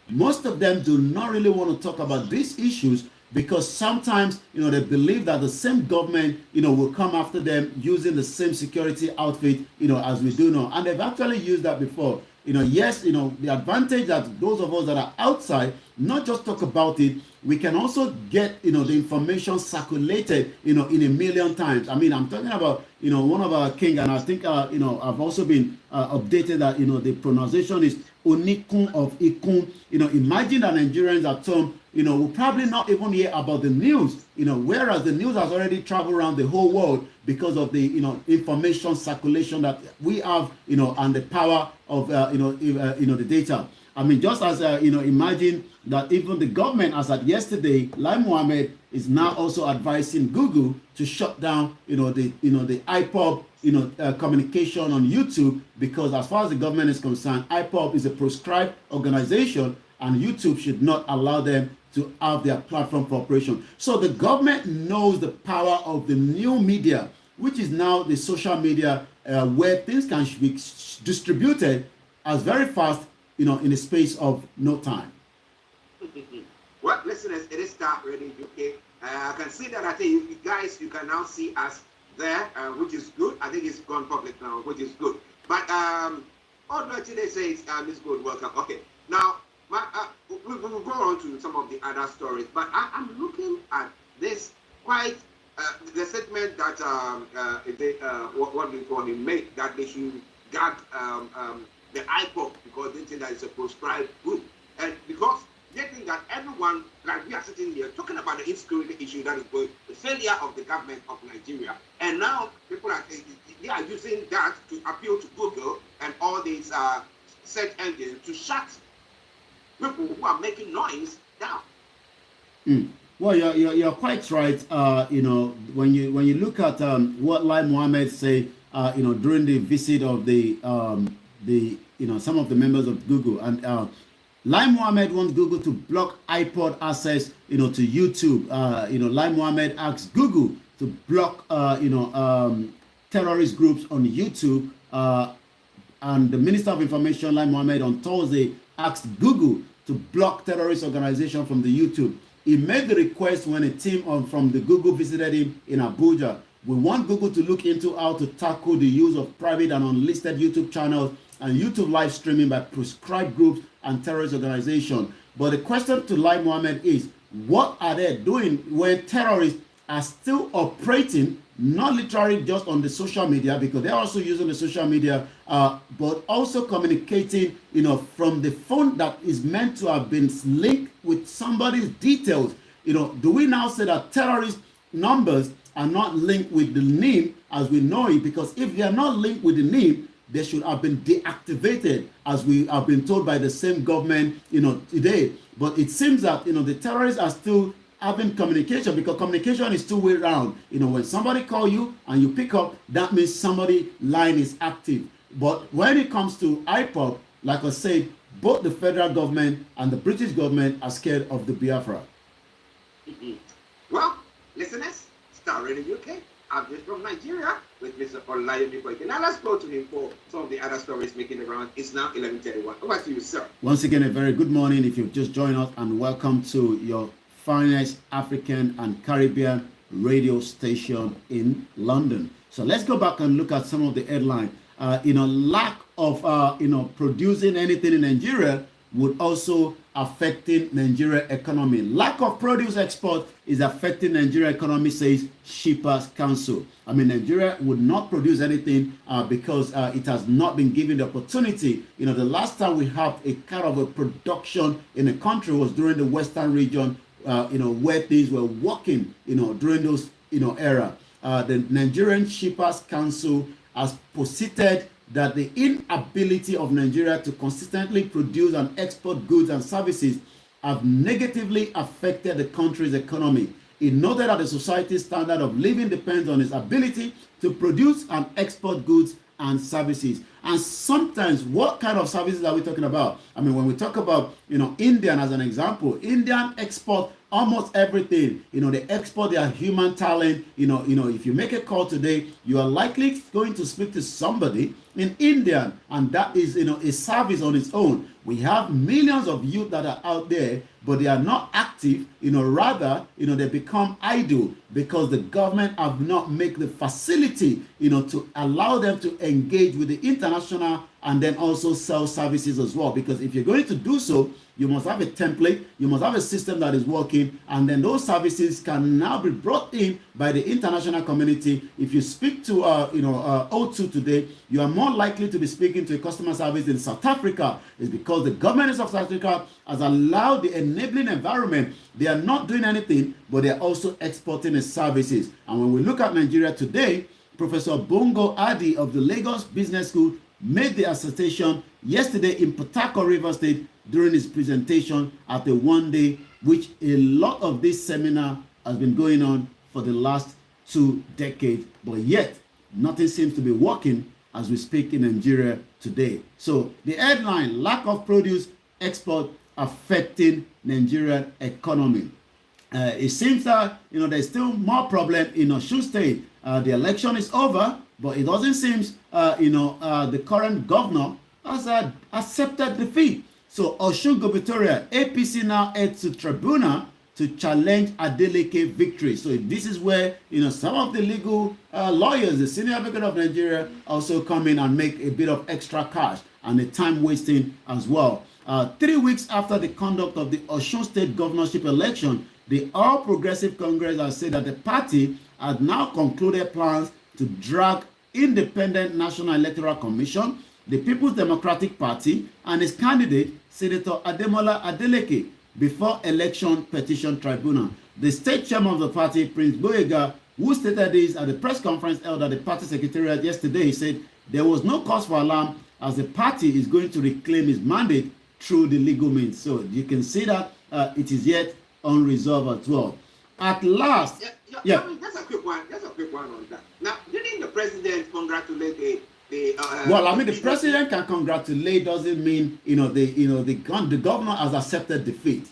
most of them do not really want to talk about these issues because sometimes, they believe that the same government, will come after them using the same security outfit, as we do now. And they've actually used that before. Yes, the advantage that those of us that are outside, not just talk about it, we can also get, the information circulated, in a million times. I mean, I'm talking about, one of our king, and I think, I've also been updated that, the pronunciation is Onikun of Ikun. Imagine that Nigerians at home, will probably not even hear about the news, whereas the news has already traveled around the whole world because of the, information circulation that we have, and the power of, the data. I mean, just as, imagine that even the government, as at yesterday, Lai Mohammed is now also advising Google to shut down, the IPOB, communication on YouTube, because as far as the government is concerned, IPOB is a proscribed organization, and YouTube should not allow them to have their platform for operation. So the government knows the power of the new media, which is now the social media, where things can be distributed as very fast, in the space of no time.
Well, listeners, it is Starr Radio UK. I can see that. I think you guys, you can now see us there, which is good. I think it's gone public now, which is good. But all today says, Miss Good, welcome. Okay, now we will go on to some of the other stories. But I'm looking at this quite the statement that what do you call it, make that they should gag the IPOP because they think that it's a proscribed group, and because they think that everyone, like we are sitting here talking about the insecurity issue that is going, the failure of the government of Nigeria, and now people are using that to appeal to Google and all these search engines to shut people who are making noise down.
Well, you're quite right. When you look at what Lai Mohammed said, during the visit of the some of the members of Google, and Lai Mohammed wants Google to block iPod access, to YouTube. Lai Mohammed asked Google to block, terrorist groups on YouTube. And the Minister of Information, Lai Mohammed, on Thursday asked Google to block terrorist organization from the YouTube. He made the request when a team from the Google visited him in Abuja. We want Google to look into how to tackle the use of private and unlisted YouTube channels and YouTube live streaming by proscribed groups and terrorist organizations. But the question to Lai Mohammed is, what are they doing when terrorists are still operating, not literally just on the social media, because they're also using the social media, but also communicating, from the phone that is meant to have been linked with somebody's details. Do we now say that terrorist numbers are not linked with the name as we know it? Because if they are not linked with the name, they should have been deactivated, as we have been told by the same government, today. But it seems that, the terrorists are still having communication, because communication is two-way round. When somebody call you and you pick up, that means somebody line is active. But when it comes to IPOB, like I said, both the federal government and the British government are scared of the Biafra.
Well, listeners, Starr Radio UK, update from Nigeria with Mr. Olayomi Koikimedia. Now let's go to him for some of the other stories making the round. It's now 11:31. Over to you, sir.
Once again, a very good morning if you've just joined us, and welcome to your finest African and Caribbean radio station in London. So let's go back and look at some of the headlines. Lack of producing anything in Nigeria would also affecting Nigeria economy. Lack of produce export is affecting Nigeria economy, says Shippers Council. I mean, Nigeria would not produce anything because it has not been given the opportunity. The last time we had a kind of a production in the country was during the Western region, where things were working, during those, era. The Nigerian Shippers Council has posited that the inability of Nigeria to consistently produce and export goods and services have negatively affected the country's economy. It noted that the society's standard of living depends on its ability to produce and export goods and services. And sometimes, what kind of services are we talking about? I mean, when we talk about, Indian as an example, Indian export almost everything. They export their human talent. If you make a call today, you are likely going to speak to somebody in India, and that is, a service on its own. We have millions of youth that are out there but they are not active, rather, they become idle because the government have not made the facility, to allow them to engage with the international and then also sell services as well. Because if you're going to do so, you must have a template, you must have a system that is working, and then those services can now be brought in by the international community. If you speak to O2 today, you are more likely to be speaking to a customer service in South Africa. It's because the government of South Africa has allowed the enabling environment. They are not doing anything, but they are also exporting the services. And when we look at Nigeria today, Professor Bongo Adi of the Lagos Business School made the assertion yesterday in Port Harcourt, Rivers State, during his presentation at the one day, which a lot of this seminar has been going on for the last 2 decades, but yet nothing seems to be working as we speak in Nigeria today. So the headline, lack of produce export affecting Nigerian economy. It seems that there's still more problem in Osun State. The election is over, but it doesn't seem the current governor has accepted defeat. So Osun gubernatorial APC now heads to tribunal to challenge Adeleke victory. So this is where some of the legal lawyers, the senior advocate of Nigeria, also come in and make a bit of extra cash and the time wasting as well. 3 weeks after the conduct of the Osun State governorship election, the All Progressive Congress has said that the party has now concluded plans to drag Independent National Electoral Commission, the People's Democratic Party, and its candidate, Senator Ademola Adeleke, before election petition tribunal. The state chairman of the party, Prince Boyega, who stated this at the press conference held at the party secretariat yesterday, said there was no cause for alarm as the party is going to reclaim its mandate through the legal means. So you can see that it is yet unresolved as well. At last,
Just a quick one on that. Now, didn't the president congratulate the
the president can congratulate doesn't mean the governor has accepted defeat.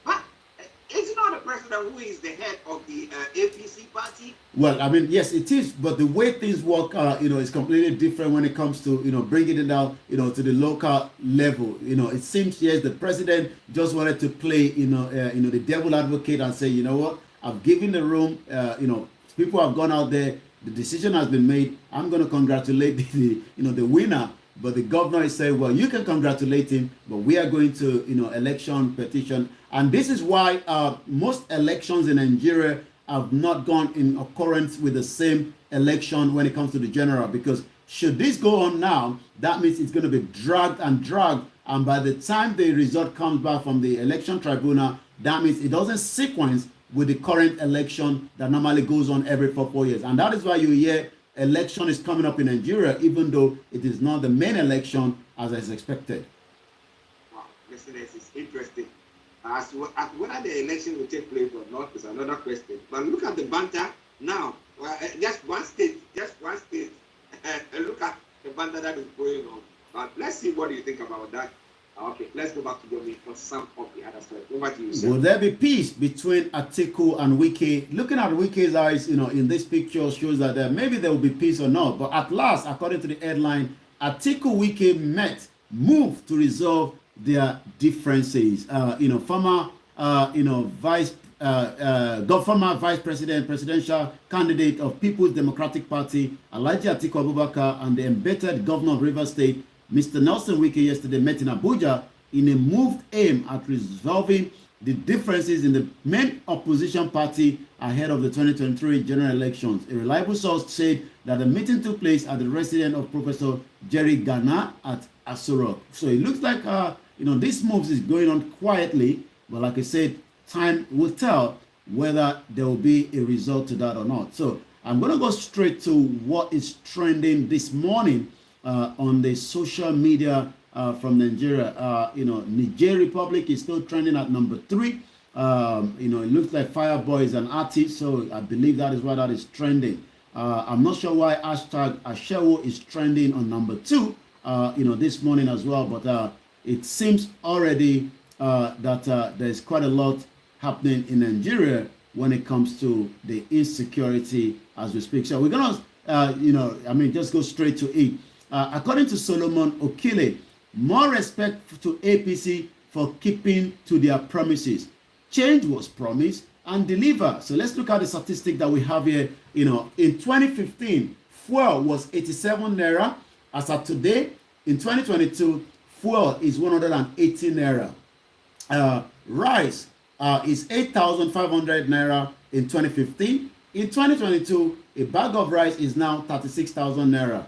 But it's not the president who is the head of the APC party.
Well, yes, it is, but the way things work, is completely different when it comes to bringing it down, to the local level. It seems yes, the president just wanted to play, the devil advocate and say, you know what, I've given the room, people have gone out there. The decision has been made. I'm going to congratulate the winner, but the governor is saying, well, you can congratulate him, but we are going to election petition, and this is why most elections in Nigeria have not gone in accordance with the same election when it comes to the general, because should this go on now, that means it's going to be dragged, and by the time the result comes back from the election tribunal, that means it doesn't sequence with the current election that normally goes on every 4 years. And that is why you hear election is coming up in Nigeria, even though it is not the main election as is expected.
Wow, listen, this is interesting. As whether the election will take place or not is another question. But look at the banter now. Just one state. And look at the banter that is going on. But let's see what you think about that. Okay, let's go back to Yomi for some of the other stories. Over to you, sir.
Will there be peace between Atiku and Wike? Looking at Wike's eyes, in this picture shows that maybe there will be peace or not. But at last, according to the headline, Atiku Wike moved to resolve their differences. Former vice president, presidential candidate of People's Democratic Party, Alhaji Atiku Abubakar, and the embattled governor of Rivers State, Mr. Nelson Wike, yesterday met in Abuja in a moved aim at resolving the differences in the main opposition party ahead of the 2023 general elections. A reliable source said that the meeting took place at the residence of Professor Jerry Ghana at Asorok. So it looks like this move is going on quietly, but like I said, time will tell whether there will be a result to that or not. So I'm going to go straight to what is trending this morning on the social media from Nigeria. Niger Republic is still trending at number 3. It looks like Fireboy is an artist, so I believe that is why that is trending. I'm not sure why hashtag Ashewo is trending on number 2, this morning as well, but it seems already that there's quite a lot happening in Nigeria when it comes to the insecurity as we speak. So we're going to, just go straight to it. According to Solomon Okile, more respect to APC for keeping to their promises. Change was promised and delivered. So let's look at the statistic that we have here. In 2015, fuel was 87 naira. As of today, in 2022, fuel is 180 naira. Rice is 8,500 naira in 2015. In 2022, a bag of rice is now 36,000 naira.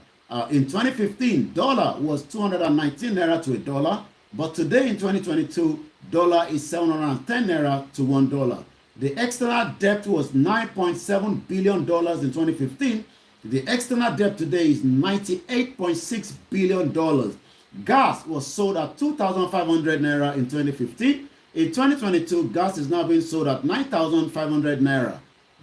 In 2015, dollar was 219 naira to a dollar, but today in 2022, dollar is 710 naira to $1. The external debt was $9.7 billion in 2015. The external debt today is $98.6 billion. Gas was sold at 2,500 naira in 2015. In 2022, gas is now being sold at 9,500 naira.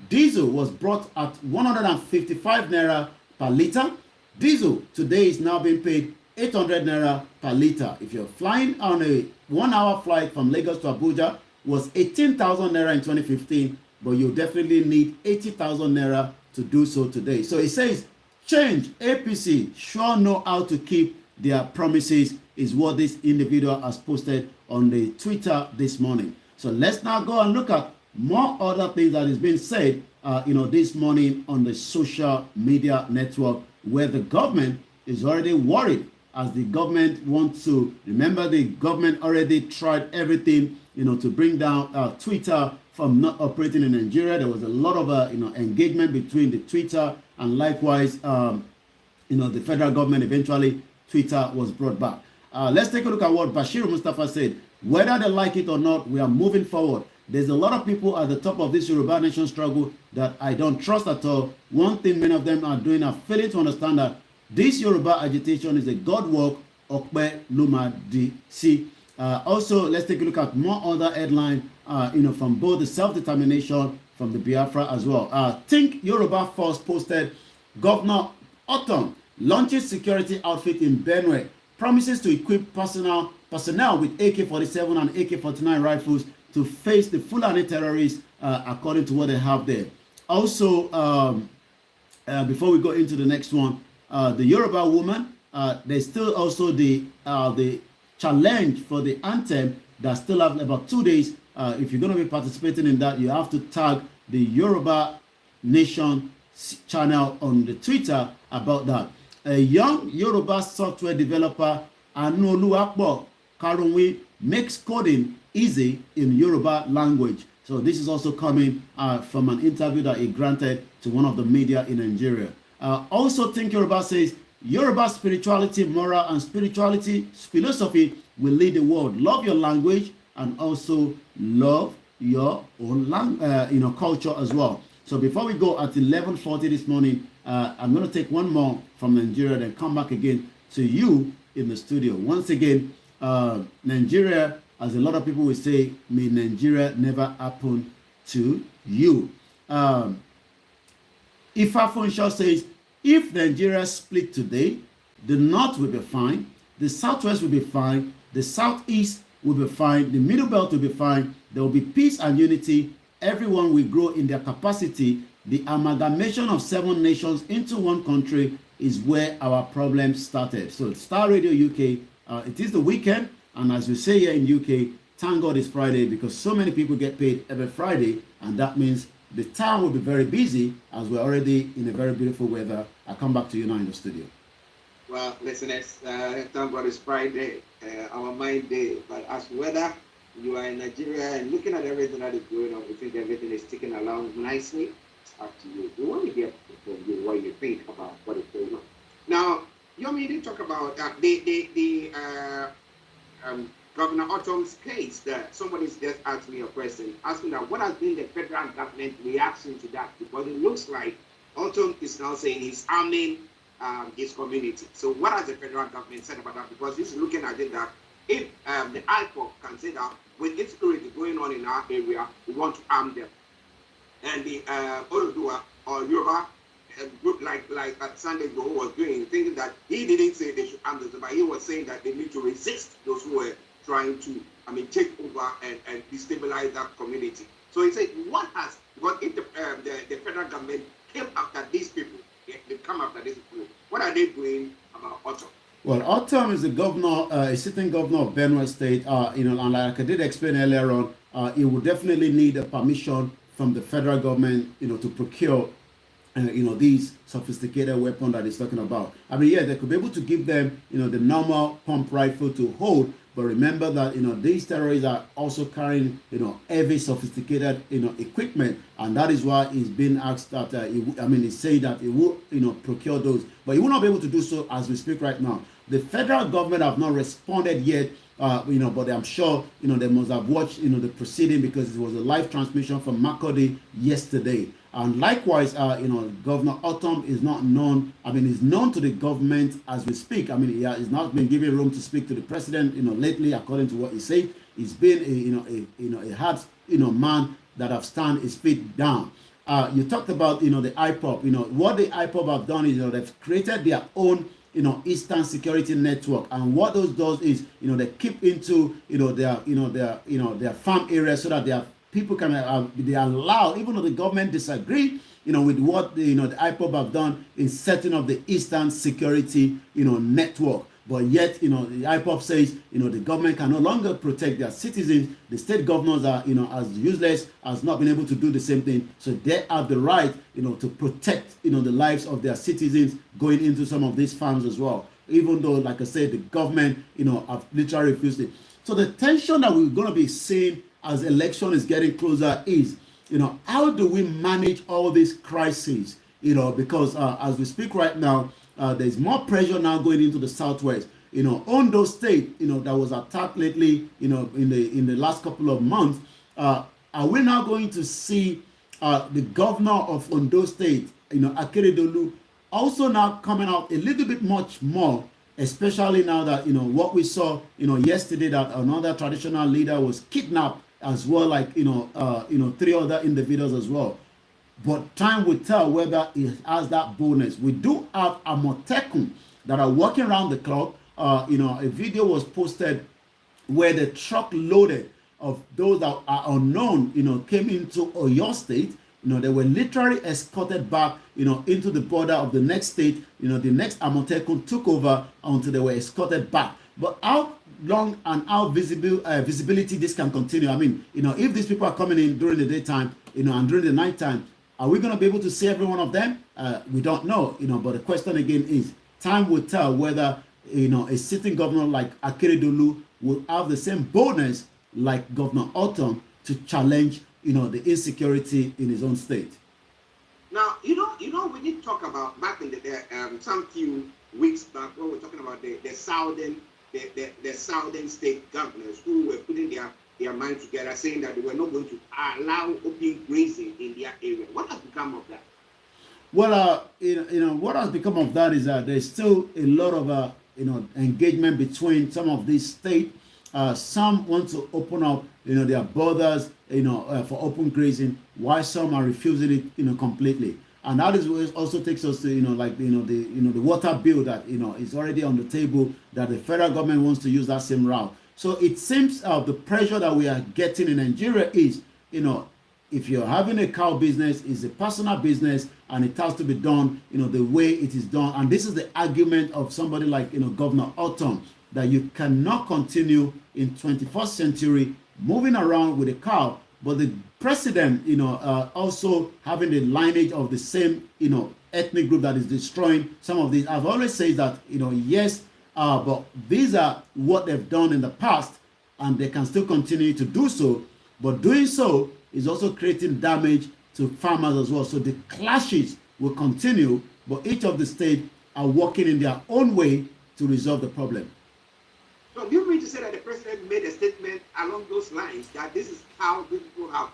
Diesel was brought at 155 naira per liter. Diesel today is now being paid 800 naira per liter. If you're flying on a 1-hour flight from Lagos to Abuja, was 18,000 naira in 2015, but you definitely need 80,000 naira to do so today. So it says, change, APC sure know how to keep their promises, is what this individual has posted on the Twitter this morning. So let's now go and look at more other things that is being said, this morning on the social media network, where the government is already worried, as the government wants to, remember, the government already tried everything, to bring down Twitter from not operating in Nigeria. There was a lot of, engagement between the Twitter and likewise, the federal government. Eventually, Twitter was brought back. Let's take a look at what Bashir Mustafa said. Whether they like it or not, we are moving forward. There's a lot of people at the top of this Yoruba nation struggle that I don't trust at all. One thing many of them are doing are failing to understand that this Yoruba agitation is a God work. Okpe Luma DC. Also, let's take a look at more other headline, from both the self-determination from the Biafra as well. Think Yoruba Force posted, Governor Otom launches security outfit in Benue, promises to equip personnel with AK-47 and AK-49 rifles to face the Fulani terrorists, according to what they have there. Also, before we go into the next one, the Yoruba woman, there's still also the challenge for the anthem that still have about 2 days. If you're going to be participating in that, you have to tag the Yoruba Nation channel on the Twitter about that. A young Yoruba software developer, Anoluwapo Karunwi, makes coding easy in Yoruba language. So this is also coming from an interview that he granted to one of the media in Nigeria. Also, Think Yoruba says, Yoruba spirituality, moral and spirituality philosophy will lead the world. Love your language and also love your own culture as well. So before we go at 11:40 this morning, I'm going to take one more from Nigeria, then come back again to you in the studio. Once again, Nigeria, as a lot of people will say, may Nigeria never happen to you. Ifa Funshaw says, if Nigeria split today, the North will be fine, the Southwest will be fine, the Southeast will be fine, the Middle Belt will be fine, there will be peace and unity, everyone will grow in their capacity. The amalgamation of 7 nations into one country is where our problem started. So Star Radio UK, it is the weekend, and as we say here in UK, thank God it's Friday, because so many people get paid every Friday, and that means the town will be very busy, as we're already in a very beautiful weather. I'll come back to you now in the studio.
Well, listeners, thank God it's Friday, our mind day. But as whether you are in Nigeria and looking at everything that is going on, you think everything is ticking along nicely, it's up to you. We want to hear from you what you think about what is going on. Now, Yomi did talk about Governor Otom's case. That somebody's just asked me a question, asking that what has been the federal government reaction to that? Because it looks like Otom is now saying he's arming his community. So what has the federal government said about that? Because he's looking at it that if the IPOC can say that with insecurity going on in our area, we want to arm them. And the Orodua or Yoruba group like Sunday Igboho was doing, thinking that he didn't say they should arm them, but he was saying that they need to resist those who were trying to, take over and destabilize that community. So he said, because if the federal government came after these people, they come after these people, what are they doing about Otom?
Well, Autumn is the governor, a sitting governor of Benue State. And like I did explain earlier on, it would definitely need a permission from the federal government, to procure these sophisticated weapon that he's talking about. I mean, yeah, they could be able to give them, the normal pump rifle to hold, but remember that, these terrorists are also carrying, heavy sophisticated, equipment, and that is why he's been asked that, he's saying that he will, procure those, but he will not be able to do so as we speak right now. The federal government have not responded yet, but I'm sure, they must have watched, the proceeding, because it was a live transmission from Makurdi yesterday. And likewise, Governor Autumn is not known. Is known to the government as we speak. He has not been given room to speak to the president. Lately, according to what he said, he's been a hard, man that have stand his feet down. You talked about, the IPOB. What the IPOB have done is, they've created their own, Eastern Security Network, and what those does is, they keep into, their farm areas, so that their people can they are allowed, even though the government disagree, with what the IPOB have done in setting up the Eastern Security, network. But yet, the IPOB says, the government can no longer protect their citizens. The state governors are, as useless, as not been able to do the same thing. So they have the right, to protect, the lives of their citizens going into some of these farms as well. Even though, like I said, the government, have literally refused it. So the tension that we're going to be seeing as election is getting closer is, how do we manage all these crises? Because as we speak right now, there's more pressure now going into the southwest. Ondo State, that was attacked lately, in the last couple of months. Are we now going to see the governor of Ondo State, Akeredolu, also now coming out a little bit much more, especially now that, what we saw, yesterday, that another traditional leader was kidnapped as well, like, three other individuals as well. But time will tell whether it has that bonus. We do have Amotekun that are walking around the clock. A video was posted where the truck loaded of those that are unknown, came into Oyo State. They were literally escorted back, into the border of the next state. The next Amotekun took over until they were escorted back. But how long and how visibility this can continue? If these people are coming in during the daytime, and during the nighttime, are we going to be able to see every one of them? We don't know, but the question again is, time will tell whether, a sitting governor like Akeredolu will have the same boldness like Governor Autumn to challenge, the insecurity in his own state.
Now, we did talk about back in some few weeks back when we were talking about the southern state governors who were putting their mind together, saying that they were not going to allow open grazing in their area. What has become of that?
Well, what has become of that is that there's still a lot of engagement between some of these states. Some want to open up, their borders, for open grazing, while some are refusing it, completely. And that is what also takes us to, the water bill that, is already on the table, that the federal government wants to use that same route. So it seems the pressure that we are getting in Nigeria is, if you're having a cow business, it's a personal business, and it has to be done, the way it is done. And this is the argument of somebody like, Governor Autumn, that you cannot continue in 21st century moving around with a cow, but the president, also having the lineage of the same, ethnic group that is destroying some of these. I've always said that, yes, but these are what they've done in the past, and they can still continue to do so. But doing so is also creating damage to farmers as well. So the clashes will continue, but each of the states are working in their own way to resolve the problem.
So do you mean to say that the president made a statement along those lines, that this is how people have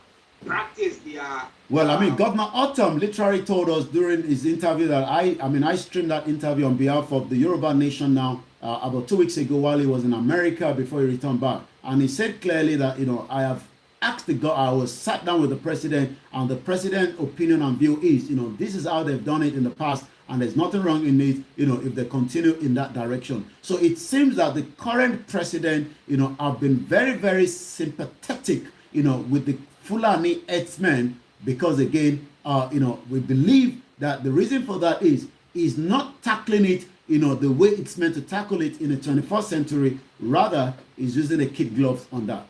practiced their...
Well, Governor Autumn literally told us during his interview that I streamed that interview on behalf of the Yoruba Nation now about 2 weeks ago while he was in America before he returned back. And he said clearly that, I have asked I was sat down with the president, and the president's opinion and view is, this is how they've done it in the past, and there's nothing wrong in it, if they continue in that direction. So it seems that the current president, have been very, very sympathetic, with the Fulani herdsmen, because again, we believe that the reason for that is not tackling it, the way it's meant to tackle it in the 21st century. Rather, is using the kid gloves on that.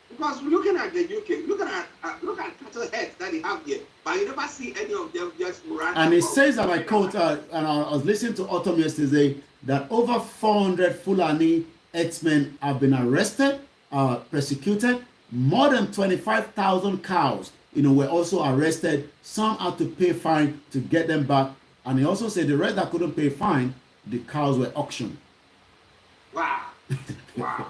Because looking at the UK, look at cattle heads that they have here, but you never see any of them just run.
And it says, and I quote, and I was listening to Autumn yesterday, that over 400 Fulani herdsmen have been arrested, persecuted. More than 25,000 cows, were also arrested. Some had to pay fine to get them back. And he also said the rest that couldn't pay fine, the cows were auctioned.
Wow. Wow.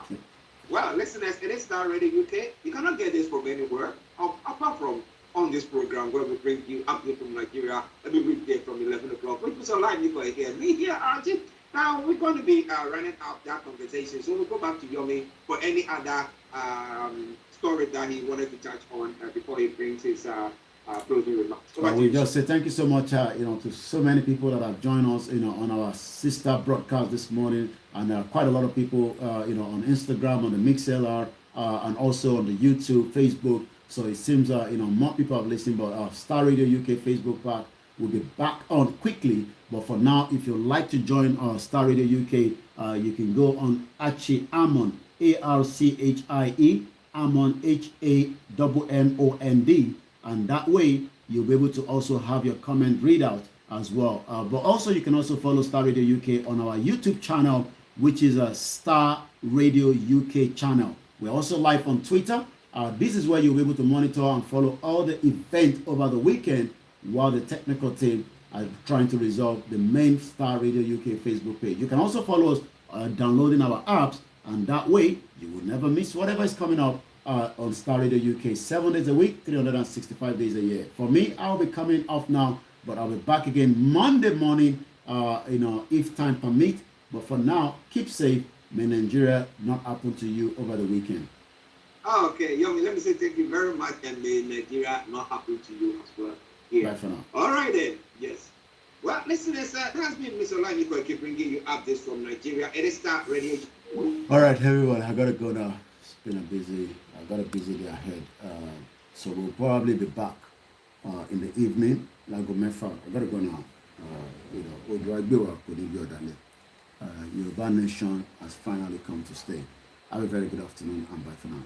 Well, listeners, it is Starr Radio UK. You cannot get this from anywhere apart from on this program where we bring you update from Nigeria every weekday from 11 o'clock. We put some live people here. Me here, Archie. Now, we're going to be running out that conversation. So we'll go back to Yomi for any other story that he wanted to touch on before he brings his closing remarks.
We just say thank you so much, to so many people that have joined us, on our sister broadcast this morning, and quite a lot of people, on Instagram, on the MixLR, and also on the YouTube, Facebook. So it seems, more people have listened, but Starr Radio UK Facebook page will be back on quickly. But for now, if you'd like to join Starr Radio UK, you can go on Archie Hammond, ARCHIE, Hammond, HAMMOND. And that way, you'll be able to also have your comment read out as well. But also, you can also follow Starr Radio UK on our YouTube channel, which is a Starr Radio UK channel. We're also live on Twitter. This is where you'll be able to monitor and follow all the events over the weekend while the technical team are trying to resolve the main Starr Radio UK Facebook page. You can also follow us downloading our apps, and that way, you will never miss whatever is coming up on Starr Radio UK 7 days a week, 365 days a year. For me, I'll be coming off now, but I'll be back again Monday morning, if time permits. But for now, keep safe. May Nigeria not happen to you over the weekend.
Okay, Yomi, let me say thank you very much, and may Nigeria not happen to you as well. Here.
Bye for now.
All right then. Yes. Well, listeners, that has been Mr. Koikimedia bringing you updates from Nigeria. It is Starr Radio.
All right, everyone, I gotta go now. I got a busy day ahead. So we'll probably be back in the evening. I gotta go now. Yoruba Nation has finally come to stay. Have a very good afternoon and bye for now.